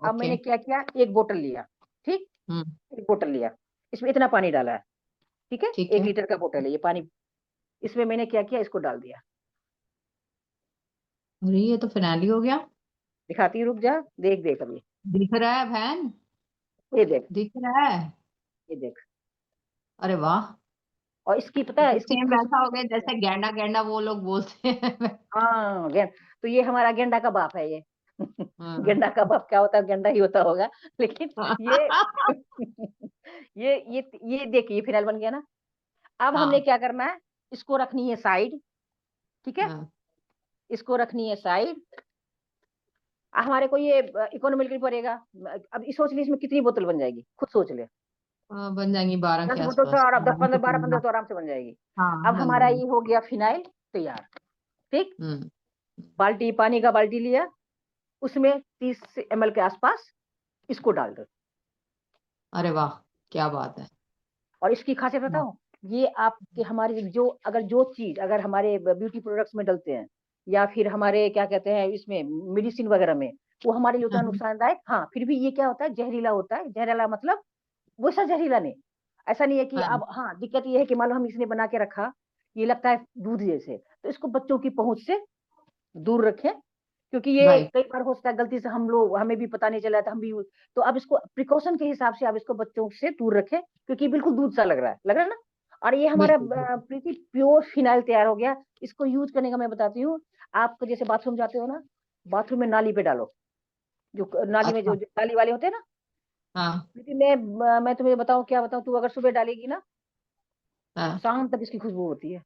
अब ओके। मैंने क्या किया, एक बोतल लिया। ठीक, हम्म। एक बोतल लिया, इसमें इतना पानी डाला है। ठीक है, ठीक 1 है। लीटर का बोतल है ये पानी। इसमें मैंने क्या किया, इसको डाल दिया। अरे ये तो फिनाली हो गया। दिखाती हूँ, रुक जा, देख देख अभी। दिख रहा है बहन। ये देख, दिख रहा है। ये देख। अरे वाह। और इसकी पता ये है, तो इसकी सेम वैसा खुशबू हो गया बड़ी है। जैसे गैंडा गैंडा वो लोग बोलते हैं। हाँ तो ये हमारा गेंडा का बाप है ये। हाँ। गेंडा का बाप क्या होता है, गेंडा ही होता होगा। लेकिन ये ये देखिए फिनाइल बन गया ना। अब हमने हाँ। क्या करना है, इसको रखनी है साइड। ठीक है, हाँ। इसको रखनी है साइड। हमारे को ये इकोनॉमिकली पड़ेगा। अब इस सोच ली इसमें कितनी बोतल बन जाएगी, खुद सोच ले। बन जाएंगी 12 के 10 बोतल तो आसपास, और 10 12 15 से 12 15 15। तो आराम से बन जाएगी। हाँ, अब बन हमारा जाएंगी। ये हो गया फिनाइल तैयार। ठीक, हम्म। बाल्टी पानी का बाल्टी लिया, उसमें 30 ml के आसपास इसको डाल दो। अरे वाह, क्या बात है। और इसकी खासियत वाह, बताऊं, ये आपके हमारे जो चीज अगर हमारे ब्यूटी प्रोडक्ट्स में डलते हैं या फिर हमारे क्या कहते हैं इसमें मेडिसिन वगैरह में, वो हमारे लिए उतना हाँ, नुकसानदायक, हाँ फिर भी ये क्या होता है, जहरीला होता है। जहरीला मतलब वैसा जहरीला नहीं, ऐसा नहीं है कि हाँ, अब, हाँ दिक्कत ये है कि मान लो हम इसने बना के रखा, ये लगता है दूध जैसे, तो इसको बच्चों की पहुंच से दूर रखें, क्योंकि ये राइट, कई बार हो सकता है गलती से हम लोग, हमें भी पता नहीं चला था, हम भी तो अब इसको प्रिकॉशन के हिसाब से आप इसको बच्चों से दूर रखें, क्योंकि बिल्कुल दूध सा लग रहा है ना। और ये हमारा बिल्कुल, बिल्कुल। प्रीति प्योर फिनाइल तैयार हो गया। इसको यूज करने का मैं बताती हूँ। आप जैसे बाथरूम जाते हो ना, बाथरूम में नाली पे डालो, जो नाली में जो अच्छा, जो नाली वाले होते हैं ना, हाँ, प्रीति मैं तुम्हें बताऊं, क्या बताऊं, तू अगर सुबह डालेगी ना, हाँ, शाम तक इसकी खुशबू होती है,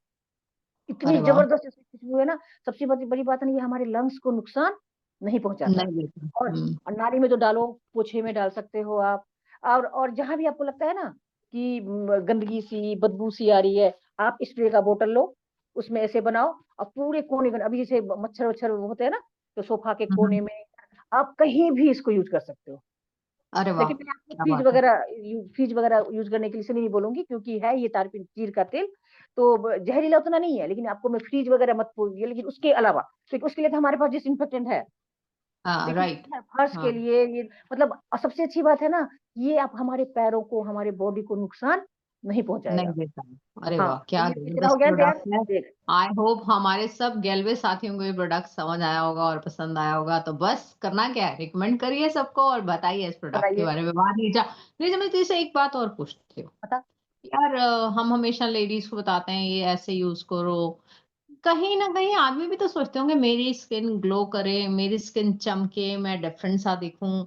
इतनी अरे वाह, जबरदस्त इसकी खुशबू है ना। सबसे बड़ी बड़ी बात है ना, ये हमारे लंग्स को नुकसान नहीं पहुंचाता। नहीं देता। और नाली में तो डालो, पोछे में डाल सकते हो आप। और जहां भी आपको लगता है ना कि गंदगी सी बदबू सी आ रही है, आप स्प्रे का बोतल लो, उसमें ऐसे बनाओ और पूरे कोने में, अभी जैसे मच्छर वच्छर होते हैं ना, तो सोफा के कोने में आप कहीं भी इसको यूज कर सकते हो। अरे वाह, लेकिन मैं आपको क्या बात है। फ्रिज वगैरह यूज करने के लिए इसलिए नहीं बोलूंगी, क्योंकि है ये तारपीन का तेल, तो जहरीला उतना नहीं है, लेकिन आपको मैं फ्रिज वगैरह मत बोलिए, लेकिन उसके अलावा, क्योंकि उसके लिए तो हमारे पास डिसइंफेक्टेंट है। हाँ, लेकिन राइट, फर्श के हाँ, लिए ये मतलब, सबसे अच्छी बात है ना, ये आप हमारे पैरों को, हमारे बॉडी को नुकसान नहीं नहीं पहुंचाएगा। देता। अरे हाँ, वाह, तो क्या ये कितना हो जबरदस्त गया तैयार, प्रोडक्ट है। देख। आई होप हमारे सब गैलवे साथियों को ये प्रोडक्ट समझ आया होगा और पसंद आया होगा। तो बस करना क्या है, रिकमेंड करिए सबको और बताइए इस प्रोडक्ट के बताइए, बारे में। वाह नीचा, नहीं मैं तुझसे एक बात और पूछती हूँ बता। यार। हम हमेशा लेडीज को बताते हैं ये ऐसे यूज करो, कहीं ना कहीं आदमी भी तो सोचते होंगे मेरी स्किन ग्लो करे, मेरी स्किन चमके, मैं डिफरेंट सा दिखूं।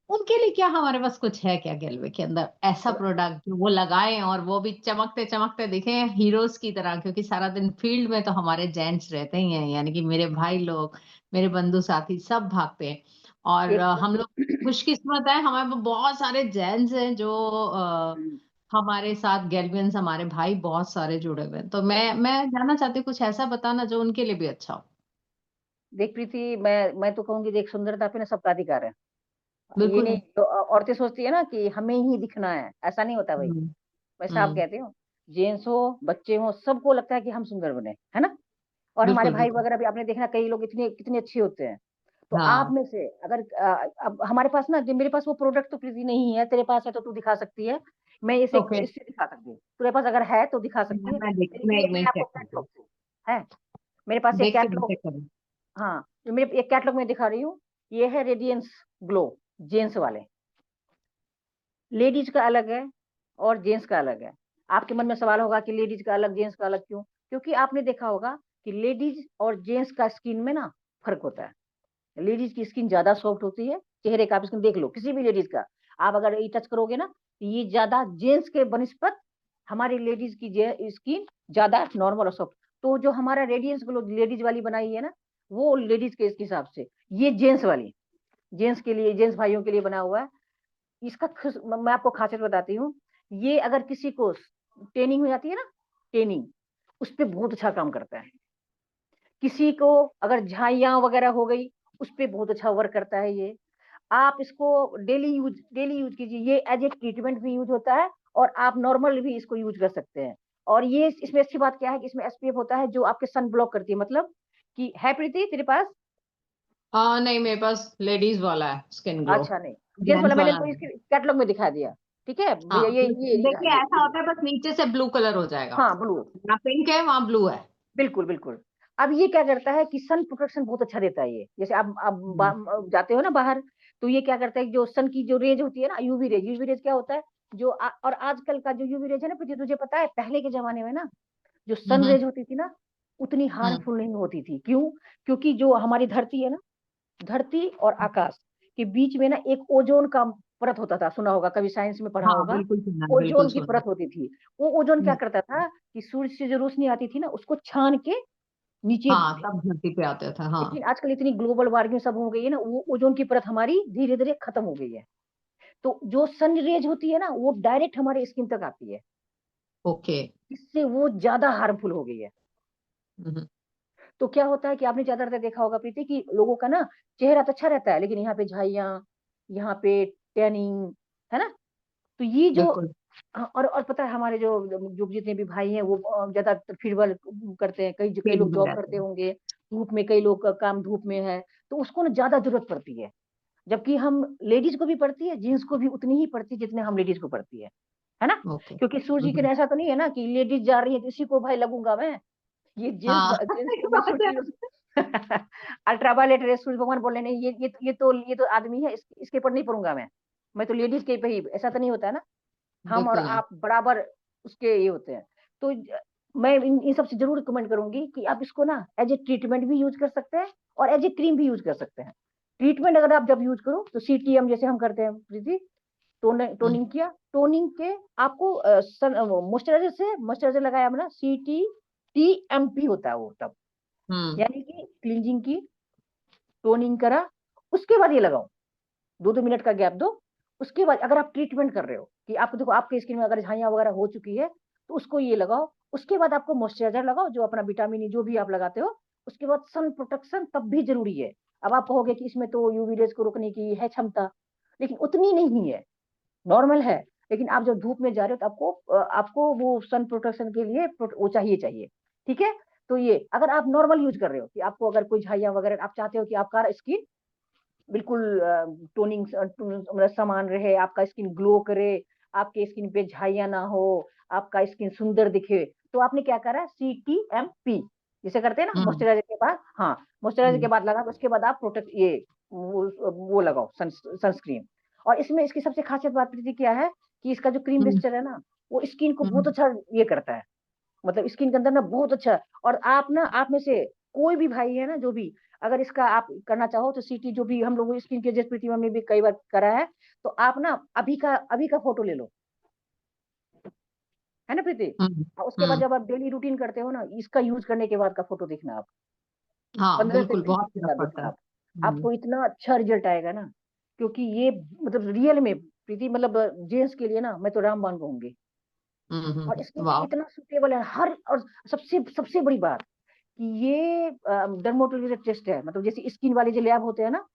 उनके लिए क्या हमारे पास कुछ है क्या गिलवे के अंदर ऐसा प्रोडक्ट जो वो लगाएं और वो भी चमकते चमकते दिखें हीरोज की तरह? क्योंकि सारा दिन फील्ड में तो हमारे जेंट्स रहते ही हैं, यानी कि मेरे भाई लोग, मेरे बंधु साथी सब भागते हैं। और एक हम लोग खुशकिस्मत है, हमारे पास बहुत सारे जेंट्स हैं जो हमारे साथ गैल्वियंस, हमारे भाई बहुत सारे जुड़े हुए हैं। तो मैं जानना चाहती हूँ कुछ ऐसा बताना जो उनके लिए भी अच्छा हो। देख प्रीति, मैं तो कहूंगी, देख सुंदरता पे ना सबका अधिकार है। ये बिल्कुल नहीं, है। जो औरतें सोचती है ना कि हमें ही दिखना है, ऐसा नहीं होता भाई। हम्म, मैं साफ हम्म, कहती हूँ, जेंट्स हो बच्चे हो, सबको लगता है कि हम सुंदर बने, है ना। और हमारे बिल्कुल भाई बिल्कुल। वगैरह भी आपने देखना, कई लोग इतने कितने अच्छे होते हैं। तो आप हाँ, में से अगर अब हमारे पास ना, जो मेरे पास वो प्रोडक्ट तो प्रीति नहीं है, तेरे पास है तो तू दिखा सकती है। मैं इसे ओके। इससे दिखा सकती हूँ, तेरे पास अगर है तो दिखा सकती है। मैं ये एक मैं मिनट आपको चेक करती हूँ। कैटलॉग से है, मेरे पास एक देख के कैटलॉग, चेक करूँ। हाँ ये मेरे एक कैटलॉग में दिखा रही हूँ। ये है रेडियंस ग्लो, जेंट्स वाले। लेडीज का अलग है और जेंट्स का अलग है। आपके मन में सवाल होगा कि लेडीज का अलग जेंट्स का अलग क्यों, क्योंकि आपने देखा होगा कि लेडीज और जेंट्स का स्किन में ना फर्क होता है। लेडीज की स्किन ज्यादा सॉफ्ट होती है, चेहरे का आप स्किन देख लो किसी भी लेडीज का, आप अगर ये टच करोगे ना, तो ये ज्यादा जेंट्स के बनिस्पत हमारी लेडीज की स्किन ज्यादा नॉर्मल और सॉफ्ट। तो जो हमारा रेडियंस ग्लो लेडीज वाली बनाई है ना, वो लेडीज के इसके हिसाब से, ये जेंट्स वाली, जेंट्स के लिए, जेंट्स भाइयों के लिए बना हुआ है। इसका मैं आपको खासियत बताती हूँ। ये अगर किसी को टेनिंग हो जाती है ना, टेनिंग, उस पर बहुत अच्छा काम करता है। किसी को अगर झाइयाँ वगैरह हो गई, उस पर बहुत अच्छा वर्क करता है ये। आप इसको डेली यूज कीजिए, ये एज ए ट्रीटमेंट भी यूज होता है, और आप नॉर्मल भी इसको यूज कर सकते हैं। और ये इसमें अच्छी बात क्या है कि इसमें एसपीएफ होता है जो आपके सन ब्लॉक करती है, मतलब कि है प्रीति तेरे पास? हाँ नहीं, मेरे पास लेडीज वाला है स्किन ग्लो, अच्छा नहीं, जेंट्स वाला जेंट्स मैंने वाला तो नहीं। इसके कैटलॉग में दिखा दिया। ठीक है हाँ भैया, ये दिखा, देखिए ऐसा ये होता है, बस नीचे से ब्लू कलर हो जाएगा। हाँ ब्लू, जहाँ पिंक है वहां ब्लू है। बिल्कुल बिल्कुल। अब ये क्या करता है कि सन प्रोटेक्शन बहुत अच्छा देता है ये। जैसे आप हम्म, जाते हो ना बाहर, तो ये क्या करता है, जो सन की जो रेज होती है ना, यूवी रेज क्या होता है, और आजकल का जो यूवी रेज है ना, तुझे पता है पहले के जमाने में ना, जो सन हम्म, रेज होती थी ना, उतनी हम्म, हार्मफुल नहीं होती थी। क्यों? क्योंकि जो हमारी धरती है ना, धरती और आकाश के बीच में ना एक ओजोन का परत होता था, सुना होगा कभी, साइंस में पढ़ा हाँ होगा। बिल्कुल सुना है, बिल्कुल ओजोन की सुना परत होती थी। वो ओजोन है। क्या करता था कि सूर्य से जो रोशनी आती थी ना, उसको छान के नीचे हाँ फेंक। तब धरती पे आते थे, हाँ। लेकिन आजकल इतनी ग्लोबल वार्मिंग सब हो गई है ना, वो ओजोन की परत हमारी धीरे धीरे खत्म हो गई है। तो जो सन रेज होती है ना, वो डायरेक्ट हमारे स्किन तक आती है, ओके। इससे वो ज्यादा हार्मफुल हो गई है। हम्म, तो क्या होता है कि आपने ज्यादातर देखा होगा प्रीति कि लोगों का ना चेहरा तो अच्छा रहता है, लेकिन यहाँ पे झाइयाँ, यहाँ पे टैनिंग, है ना। तो ये जो बिल्कुल। और पता है हमारे जो जो जितने भी भाई हैं वो ज्यादातर फील्ड वर्क करते हैं, कई फील्ड लोग में जॉब रहते करते हैं। होंगे धूप में, कई लोग का काम धूप में है, तो उसको ना ज्यादा जरूरत पड़ती है। जबकि हम लेडीज को भी पड़ती है, जेंट्स को भी उतनी ही पड़ती है जितने हम लेडीज को पड़ती है ना। ओके। क्योंकि सूरज की किरण ऐसा तो नहीं है ना कि लेडीज जा रही है तो इसी को भाई लगूंगा मैं, ये जेंट्स हाँ जेंट्स सही को मैं बात है। सूरज अल्ट्रावायलेट रेस सूरज भगवान बोल रहे नहीं, ये तो आदमी है, इसके पर नहीं पड़ूंगा मैं तो लेडीज के पे ही, ऐसा तो नहीं होता है ना। हम और बिल्कुल नहीं। आप बराबर उसके ये होते हैं। तो मैं इन सब से जरूर कमेंट करूंगी कि आप इसको ना एज ए ट्रीटमेंट भी यूज कर सकते हैं और एज ए क्रीम भी यूज कर सकते हैं। ट्रीटमेंट अगर आप जब यूज करो तो सीटीएम जैसे हम करते हैं प्रीति, हम्म। टोनिंग किया, टोनिंग के आपको मॉइस्चराइजर से मॉइस्चराइजर लगाया हमने, CTTMP होता है वो तब, हम्म। यानी कि क्लींजिंग की, टोनिंग करा, उसके बाद ये लगाओ, 2-2 मिनट का गैप दो। उसके बाद अगर आप ट्रीटमेंट कर रहे हो कि आपको देखो आपके स्किन में अगर झाइयाँ वगैरह हो चुकी है तो उसको ये लगाओ। उसके बाद आपको मॉइस्चराइजर लगाओ जो अपना विटामिन ई जो भी आप लगाते हो। उसके बाद सन प्रोटेक्शन तब भी जरूरी है। अब आप कहोगे कि इसमें तो यूवी रेज को रोकने की है क्षमता, लेकिन उतनी नहीं है, नॉर्मल है। लेकिन आप जब धूप में जा रहे हो तो आपको वो सन प्रोटेक्शन के लिए वो चाहिए। ठीक है। तो ये अगर आप नॉर्मल यूज कर रहे हो कि आपको अगर कोई झाइयाँ वगैरह आप चाहते हो कि आपका स्किन बिल्कुल टोनिंग मतलब समान रहे, आपका स्किन ग्लो करे, आपके स्किन पे झाइयाँ ना हो, आपका स्किन सुंदर दिखे, तो आपने क्या करा, CTMP जिसे करते हैं ना हम्म। मॉइस्चराइजर के बाद, हाँ मॉइस्चराइजर के हम्म। बाद लगा, उसके बाद आप प्रोटेक्ट ये वो लगाओ सनस्क्रीन। और इसमें इसकी सबसे खासियत बात प्रीति क्या है कि इसका जो क्रीम हम्म। मिक्सचर है ना, वो स्किन को बहुत हम्म। अच्छा ये करता है, मतलब स्किन के अंदर ना बहुत अच्छा। और आप में से कोई भी भाई है ना जो भी, अगर इसका आप करना चाहो तो सीटी जो भी हम लोग स्किन के जैसे प्रीति मैम ने भी कई बार करा है, तो आप ना अभी का फोटो ले लो, है ना प्रीति। हम्म। और उसके बाद हम्म। जब आप डेली रूटीन करते हो ना, इसका यूज करने के बाद का फोटो देखना आप, हाँ 15 से बिल्कुल, 20 बहुत दिन के फर्क बाद पड़ता देखना है। आप, आपको इतना अच्छा रिजल्ट आएगा ना। क्योंकि ये मतलब रियल में प्रीति मतलब जेंट्स के लिए ना मैं तो रामबाण कहूंगी। और स्किन के लिए वाह। इतना सुटेबल है हर, और सबसे सबसे बड़ी बात कि ये डर्मोटोलॉजी टेस्ट है, मतलब जैसे स्किन वाले जो लैब होते हैं ना,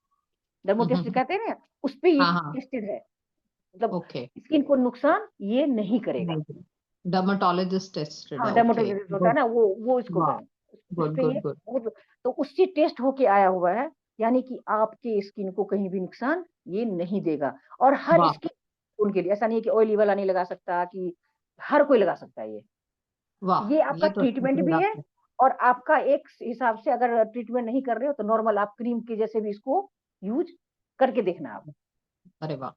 डर्मो टेस्ट हम्म। कहते हैं ना, उस पे ये हाँ हाँ। टेस्टेड है, मतलब ओके। स्किन को नुकसान ये नहीं करेगा। नहीं, डर्मेटोलॉजिस्ट टेस्टेड हाँ है, ओके। डर्मोटोलॉजिस्ट होता है गुड। ना, वो इसको वाह। करें, उस गुड पे गुड ये गुड। तो उससे टेस्ट होके आया हुआ है, यानी कि आपके स्किन को कहीं भी नुकसान ये नहीं देगा। और हर वाह। स्किन उनके लिए ऐसा नहीं है कि ऑयली वाला नहीं लगा सकता, कि हर कोई लगा सकता है वाह, ये आपका ये तो अच्छा ट्रीटमेंट भी है। प्रोडक्ट है। और आपका एक हिसाब से अगर ट्रीटमेंट नहीं कर रहे हो तो नॉर्मल आप क्रीम के जैसे भी इसको यूज करके देखना आप, अरे वाह,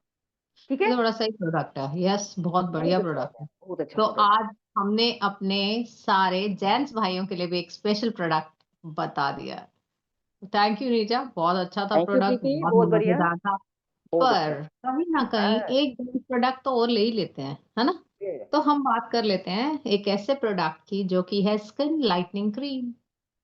ठीक ये है। तो बड़ा सही प्रोडक्ट है। यस, बहुत बहुत बढ़िया अच्छा प्रोडक्ट होता है, है। बहुत अच्छा तो प्रोडक्ट आज हमने अपने सारे जेंट्स भाइयों के लिए भी एक स्पेशल प्रोडक्ट बता दिया। थैंक यू नीजा, बहुत अच्छा था है। थैंक यू प्रोडक्ट, प्रीति, बहुत बहुत बढ़िया, मजेदार था। बहुत अच्छा। पर कहीं ना कहीं एक प्रोडक्ट तो और ले ही लेते हैं, है ना। ये, तो हम बात कर लेते हैं एक ऐसे प्रोडक्ट की जो कि है skin lightening cream.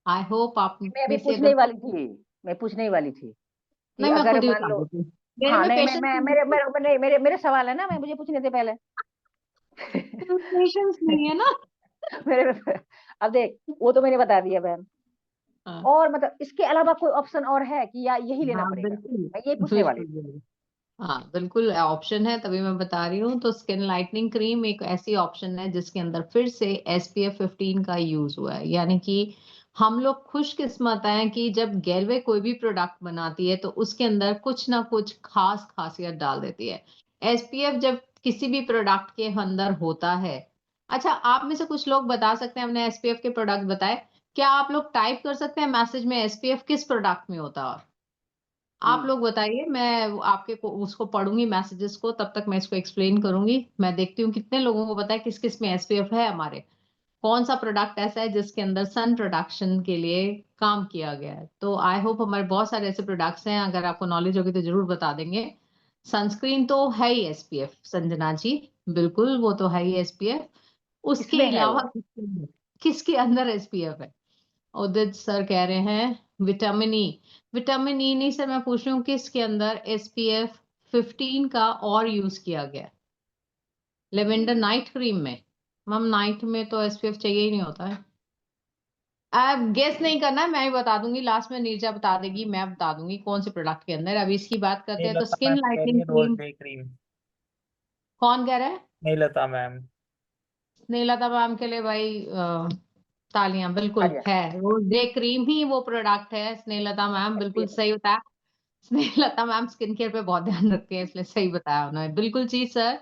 I hope आप मैं अभी में से पूछने ही अगर, वाली थी, मैं पूछने ही वाली थी कि नहीं मैं अगर खुद ही मान बता लो, देती हूँ, मेरे हाँ में नहीं पेशेंस मेरे नहीं मेरे नहीं, मेरे सवाल है ना, मैं मुझे पूछने थे पहले है, पेशेंस नहीं है ना। मेरे अब देख, वो तो मैंने बता दिया बहन। हाँ। और मतलब इसके अलावा कोई ऑप्शन और है कि या यही लेना हाँ पड़ेगा, बिल्कुल। मैं ये पूछने वाली बिल्कुल थी। बिल्कुल। हाँ बिल्कुल, ऑप्शन है, तभी मैं बता रही हूँ। तो स्किन लाइटनिंग क्रीम एक ऐसी ऑप्शन है जिसके अंदर फिर से SPF 15 का यूज हुआ है। यानी कि हम लोग खुशकिस्मत हैं कि जब गैलवे कोई भी प्रोडक्ट बनाती है तो उसके अंदर कुछ ना कुछ खास खासियत डाल देती है। SPF जब किसी भी प्रोडक्ट के अंदर होता है, अच्छा आप में से कुछ लोग बता सकते हैं, हमने SPF के प्रोडक्ट बताए, क्या आप लोग टाइप कर सकते हैं मैसेज में SPF किस प्रोडक्ट में होता है? आप हम्म। लोग बताइए, मैं आपके को उसको पढ़ूंगी मैसेजेस को, तब तक मैं इसको एक्सप्लेन करूंगी। मैं देखती हूँ कितने लोगों को पता है किस किस में SPF है हमारे, कौन सा प्रोडक्ट ऐसा है जिसके अंदर सन प्रोडक्शन के लिए काम किया गया है। तो आई होप हमारे बहुत सारे ऐसे प्रोडक्ट्स हैं, अगर आपको नॉलेज होगी तो जरूर बता देंगे। सनस्क्रीन तो है ही SPF, संजना जी, बिल्कुल वो तो है ही SPF। उसके इसमें है अलावा वो, किसके अंदर SPF है? उदित सर कह रहे हैं विटामिन ई। विटामिन ई नहीं सर, मैं पूछ रही हूँ किसके अंदर SPF 15 का और यूज किया गया? लेवेंडर नाइट क्रीम में। मैम नाइट में तो SPF चाहिए ही नहीं होता है। आप गेस नहीं करना, मैं ही बता दूंगी लास्ट में, नीरजा बता देगी, मैं बता दूंगी कौन से प्रोडक्ट के अंदर। अभी इसकी बात करते नहीं हैं। तो लता स्किन मैम कह रही लाइटनिंग है रोज क्रीम, डे क्रीम। कौन कह रहा है? नहीं लता मैम। स्नेहलता मैम के लिए भाई तालियां। आ बिल्कुल गया। है, रोज डे क्रीम ही वो प्रोडक्ट है। स्नेहलता मैम बिल्कुल सही बताया। स्नेहलता मैम स्किन केयर पे बहुत ध्यान रखती है, इसलिए सही बताया उन्होंने। बिल्कुल जी सर।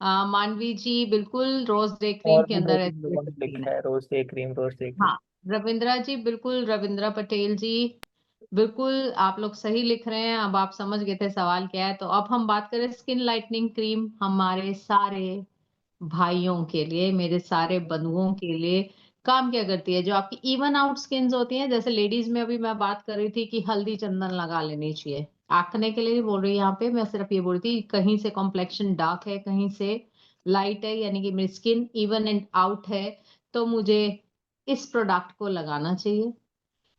मानवी जी बिल्कुल, रोज डे क्रीम और के भी दो अंदर तीन लोगों ने SPF 15 लिखा है। है rose day cream, rose day cream. हाँ, रविंद्रा जी बिल्कुल, रविंद्रा पटेल जी बिल्कुल, आप लोग सही लिख रहे हैं। अब आप समझ गए थे सवाल क्या है। तो अब हम बात करें स्किन लाइटनिंग क्रीम हमारे सारे भाइयों के लिए, मेरे सारे बंधुओं के लिए काम क्या करती है। जो आपकी इवन आउट स्किन्स होती हैं, जैसे लेडीज में अभी मैं बात कर रही थी कि हल्दी चंदन लगा लेनी चाहिए। एक्ने के लिए नहीं बोल रही यहाँ पे, मैं सिर्फ ये बोल रही थी कहीं से कॉम्प्लेक्शन डार्क है, कहीं से लाइट है, यानी कि मेरी स्किन इवन एंड आउट है, तो मुझे इस प्रोडक्ट को लगाना चाहिए।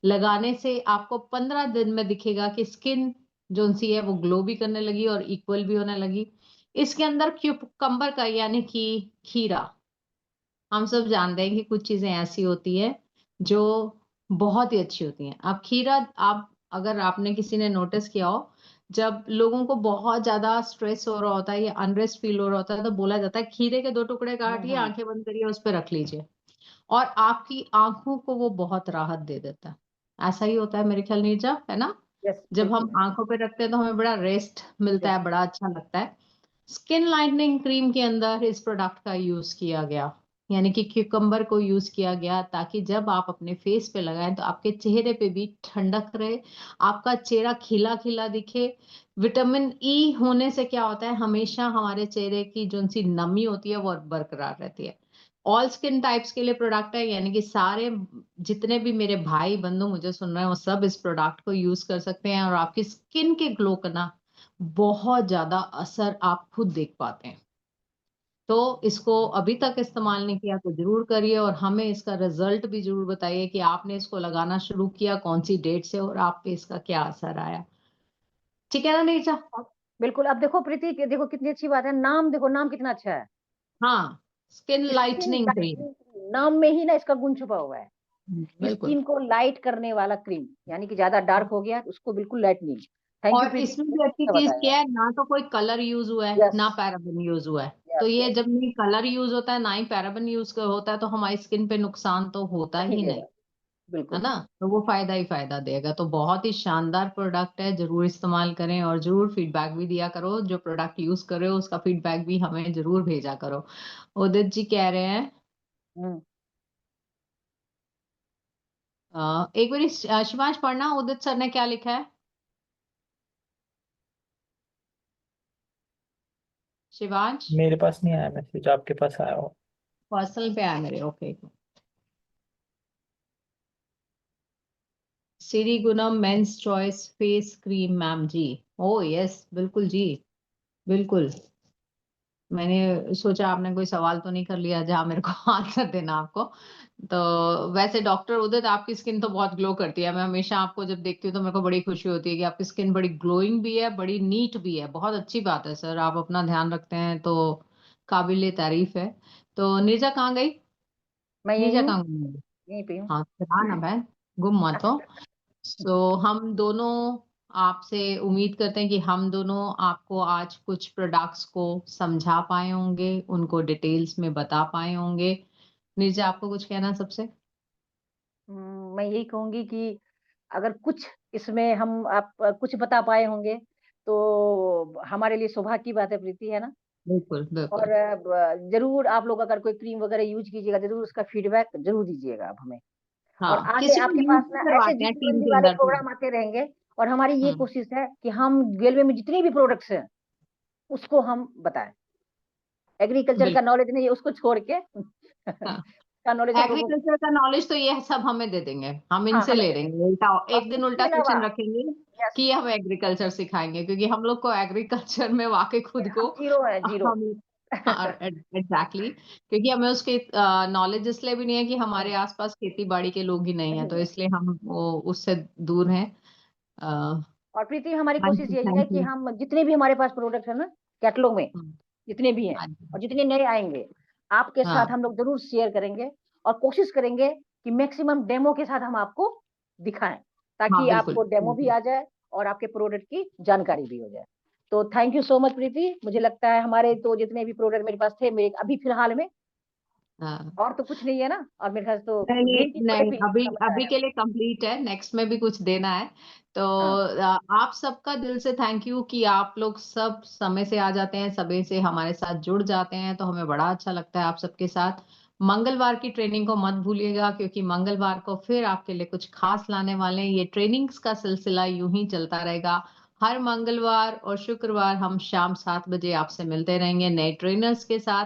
लगाने से आपको 15 दिन में दिखेगा कि स्किन जो सी है वो ग्लो भी करने लगी और इक्वल भी होने लगी। इसके अंदर क्यूकम्बर का यानी कि खीरा, हम सब जानते हैं कि कुछ चीजें ऐसी होती है जो बहुत ही अच्छी होती हैं। अब खीरा, आप अगर आपने किसी ने नोटिस किया हो, जब लोगों को बहुत ज्यादा स्ट्रेस हो रहा होता है या अनरेस्ट फील हो रहा होता है, तो बोला जाता है खीरे के 2 टुकड़े काटिए, हम्म। आंखें बंद करिए, उस पर रख लीजिए, और आपकी आंखों को वो बहुत राहत दे देता है। ऐसा ही होता है मेरे ख्याल, नीरजा, है ना? यस, जब हम बिल्कुल है। आंखों पे रखते हैं तो हमें बड़ा रेस्ट मिलता है, Yes. बड़ा अच्छा लगता है। स्किन लाइटनिंग क्रीम के अंदर इस प्रोडक्ट का यूज किया गया, यानी कि क्यूकम्बर को यूज किया गया, ताकि जब आप अपने फेस पे लगाएं तो आपके चेहरे पे भी ठंडक रहे, आपका चेहरा खिला खिला दिखे। विटामिन ई होने से क्या होता है, हमेशा हमारे चेहरे की जो सी नमी होती है वो बरकरार रहती है। ऑल स्किन टाइप्स के लिए प्रोडक्ट है, यानी कि सारे जितने भी मेरे भाई बंधु मुझे सुन रहे हैं वो सब इस प्रोडक्ट को यूज कर सकते हैं, और आपकी स्किन के ग्लो करना बहुत ज्यादा असर आप खुद देख पाते हैं। तो इसको अभी तक इस्तेमाल नहीं किया तो जरूर करिए, और हमें इसका रिजल्ट भी जरूर बताइए कि आपने इसको लगाना शुरू किया कौन सी डेट से और आप पे इसका क्या असर आया। ठीक है ना नीचा? बिल्कुल। अब देखो प्रीति, देखो कितनी अच्छी बात है, नाम देखो, नाम कितना अच्छा है। हाँ, skin skin lightening cream. Lightning, नाम में ही ना इसका गुण छुपा हुआ है। बिल्कुल। स्किन को लाइट करने वाला क्रीम, यानी कि ज्यादा डार्क हो गया तो उसको बिल्कुल लाइटनिंग। थैंक यू और प्रीति, इसमें भी अच्छी अच्छा चीज बताया। क्या है, ना तो कोई कलर यूज हुआ है यस, ना पैराबन यूज हुआ है। तो यस, ये यस। जब नहीं कलर यूज होता है ना ही पैराबन यूज होता है, तो हमारी स्किन पे नुकसान तो होता नहीं ही नहीं, देगा, है बिल्कुल। ना? तो वो फायदा ही फायदा देगा। तो बहुत ही शानदार प्रोडक्ट है, जरूर इस्तेमाल करें और जरूर फीडबैक भी दिया करो। जो प्रोडक्ट यूज कर रहे हो उसका फीडबैक भी हमें जरूर भेजा करो। उदित जी कह रहे हैं, हम्म। एक बार शिवांश पढ़ना उदित सर ने क्या लिखा है। शिवांश, मेरे पास नहीं आया मैसेज, आपके पास आया हो। पर्सनल पे आया मेरे, ओके। सिरी गुणम men's choice face cream ma'am जी। ओ यस, बिल्कुल जी, बिल्कुल। मैंने सोचा आपने कोई सवाल तो नहीं कर लिया जहां मेरे को आंसर देना आपको। तो वैसे डॉक्टर उदित, आपकी स्किन तो बहुत ग्लो करती है। मैं हमेशा आपको जब देखती हूँ तो मेरे को बड़ी खुशी होती है कि आपकी स्किन बड़ी ग्लोइंग भी है, बड़ी नीट भी है। बहुत अच्छी बात है सर, आप अपना ध्यान रखते हैं तो काबिले तारीफ है। तो नीरजा कहाँ गई? मैं यही नीरजा हूँ, कहाँ गई? यहीं पे हूँ। हाँ, ध्यान ना बहन, गुम मत हो। तो हम दोनों आपसे उम्मीद करते हैं कि हम दोनों आपको आज कुछ प्रोडक्ट्स को समझा पाए होंगे, उनको डिटेल्स में बता पाए होंगे। नीरजा, आपको कुछ कहना है सबसे? मैं यही कहूंगी कि अगर कुछ इसमें हम आप कुछ बता पाए होंगे तो हमारे लिए सौभाग्य की बात है प्रीति, है ना। बिल्कुल और बिल्कुल। जरूर आप लोग अगर कोई क्रीम वगैरह यूज कीजिएगा, जरूर उसका फीडबैक जरूर दीजिएगा आप हमें। और हाँ, आगे किसी को आपके यूज पास भी ना ऐसे करवाते हैं टीम जुगलबंदी के वाले अंदर तो। प्रोग्राम आते रहेंगे। और हमारी ये हम्म। कोशिश है कि हम रेलवे में जितनी भी प्रोडक्ट्स हैं उसको हम बताएं। एग्रीकल्चर का बिल्कुल। नॉलेज नहीं है उसको छोड़ के हाँ, का नॉलेज हम लोगों को। एग्रीकल्चर का नॉलेज तो ये सब हमें दे देंगे, हम हाँ, इनसे हमें ले दे दें। लेंगे उल्टा। और एक दिन उसके उल्टा अलावा, सेशन रखेंगे यस, कि हम एग्रीकल्चर सिखाएंगे, क्योंकि हम लोग को एग्रीकल्चर में वाकई खुद को हम जीरो है, जीरो। हम एग्जैक्टली क्योंकि हमें उसके नॉलेज इसलिए भी नहीं है कि हमारे आसपास खेती बाड़ी के लोग ही नहीं है, नहीं तो है। इसलिए हम वो उससे दूर हैं। और प्रीति, हमारी हाँ कोशिश जी, यही है थैंक कि यू। हम जितने भी हमारे पास प्रोडक्ट है ना कैटलॉग में, जितने भी हैं हाँ जी। और जितने नए आएंगे, आपके हाँ, साथ हम लोग जरूर शेयर करेंगे। और कोशिश करेंगे कि मैक्सिमम डेमो के साथ हम आपको दिखाएं, हाँ ताकि बिल्कुल आपको डेमो भी बिल्कुल आ जाए और आपके प्रोडक्ट की जानकारी भी हो जाए। तो थैंक यू सो मच प्रीति। मुझे लगता है हमारे तो जितने भी प्रोडक्ट मेरे पास थे, मेरे अभी फिलहाल में हाँ और तो कुछ नहीं है ना, और मेरे ख्याल से तो नहीं ग्रीन टी प्रोडक्ट नहीं, भी अभी जितना अभी बताया। के लिए कंप्लीट है, नेक्स्ट में भी कुछ देना है। तो हाँ आप सबका दिल से थैंक यू कि आप लोग सब समय से आ जाते हैं, समय से हमारे साथ जुड़ जाते हैं, तो हमें बड़ा अच्छा लगता है आप सबके साथ। मंगलवार की ट्रेनिंग को मत भूलिएगा, क्योंकि मंगलवार को फिर आपके लिए कुछ खास लाने वाले हैं। ये ट्रेनिंग्स का सिलसिला यूं ही चलता रहेगा। हर मंगलवार और शुक्रवार हम शाम 7 बजे आपसे मिलते रहेंगे नए ट्रेनर्स के साथ।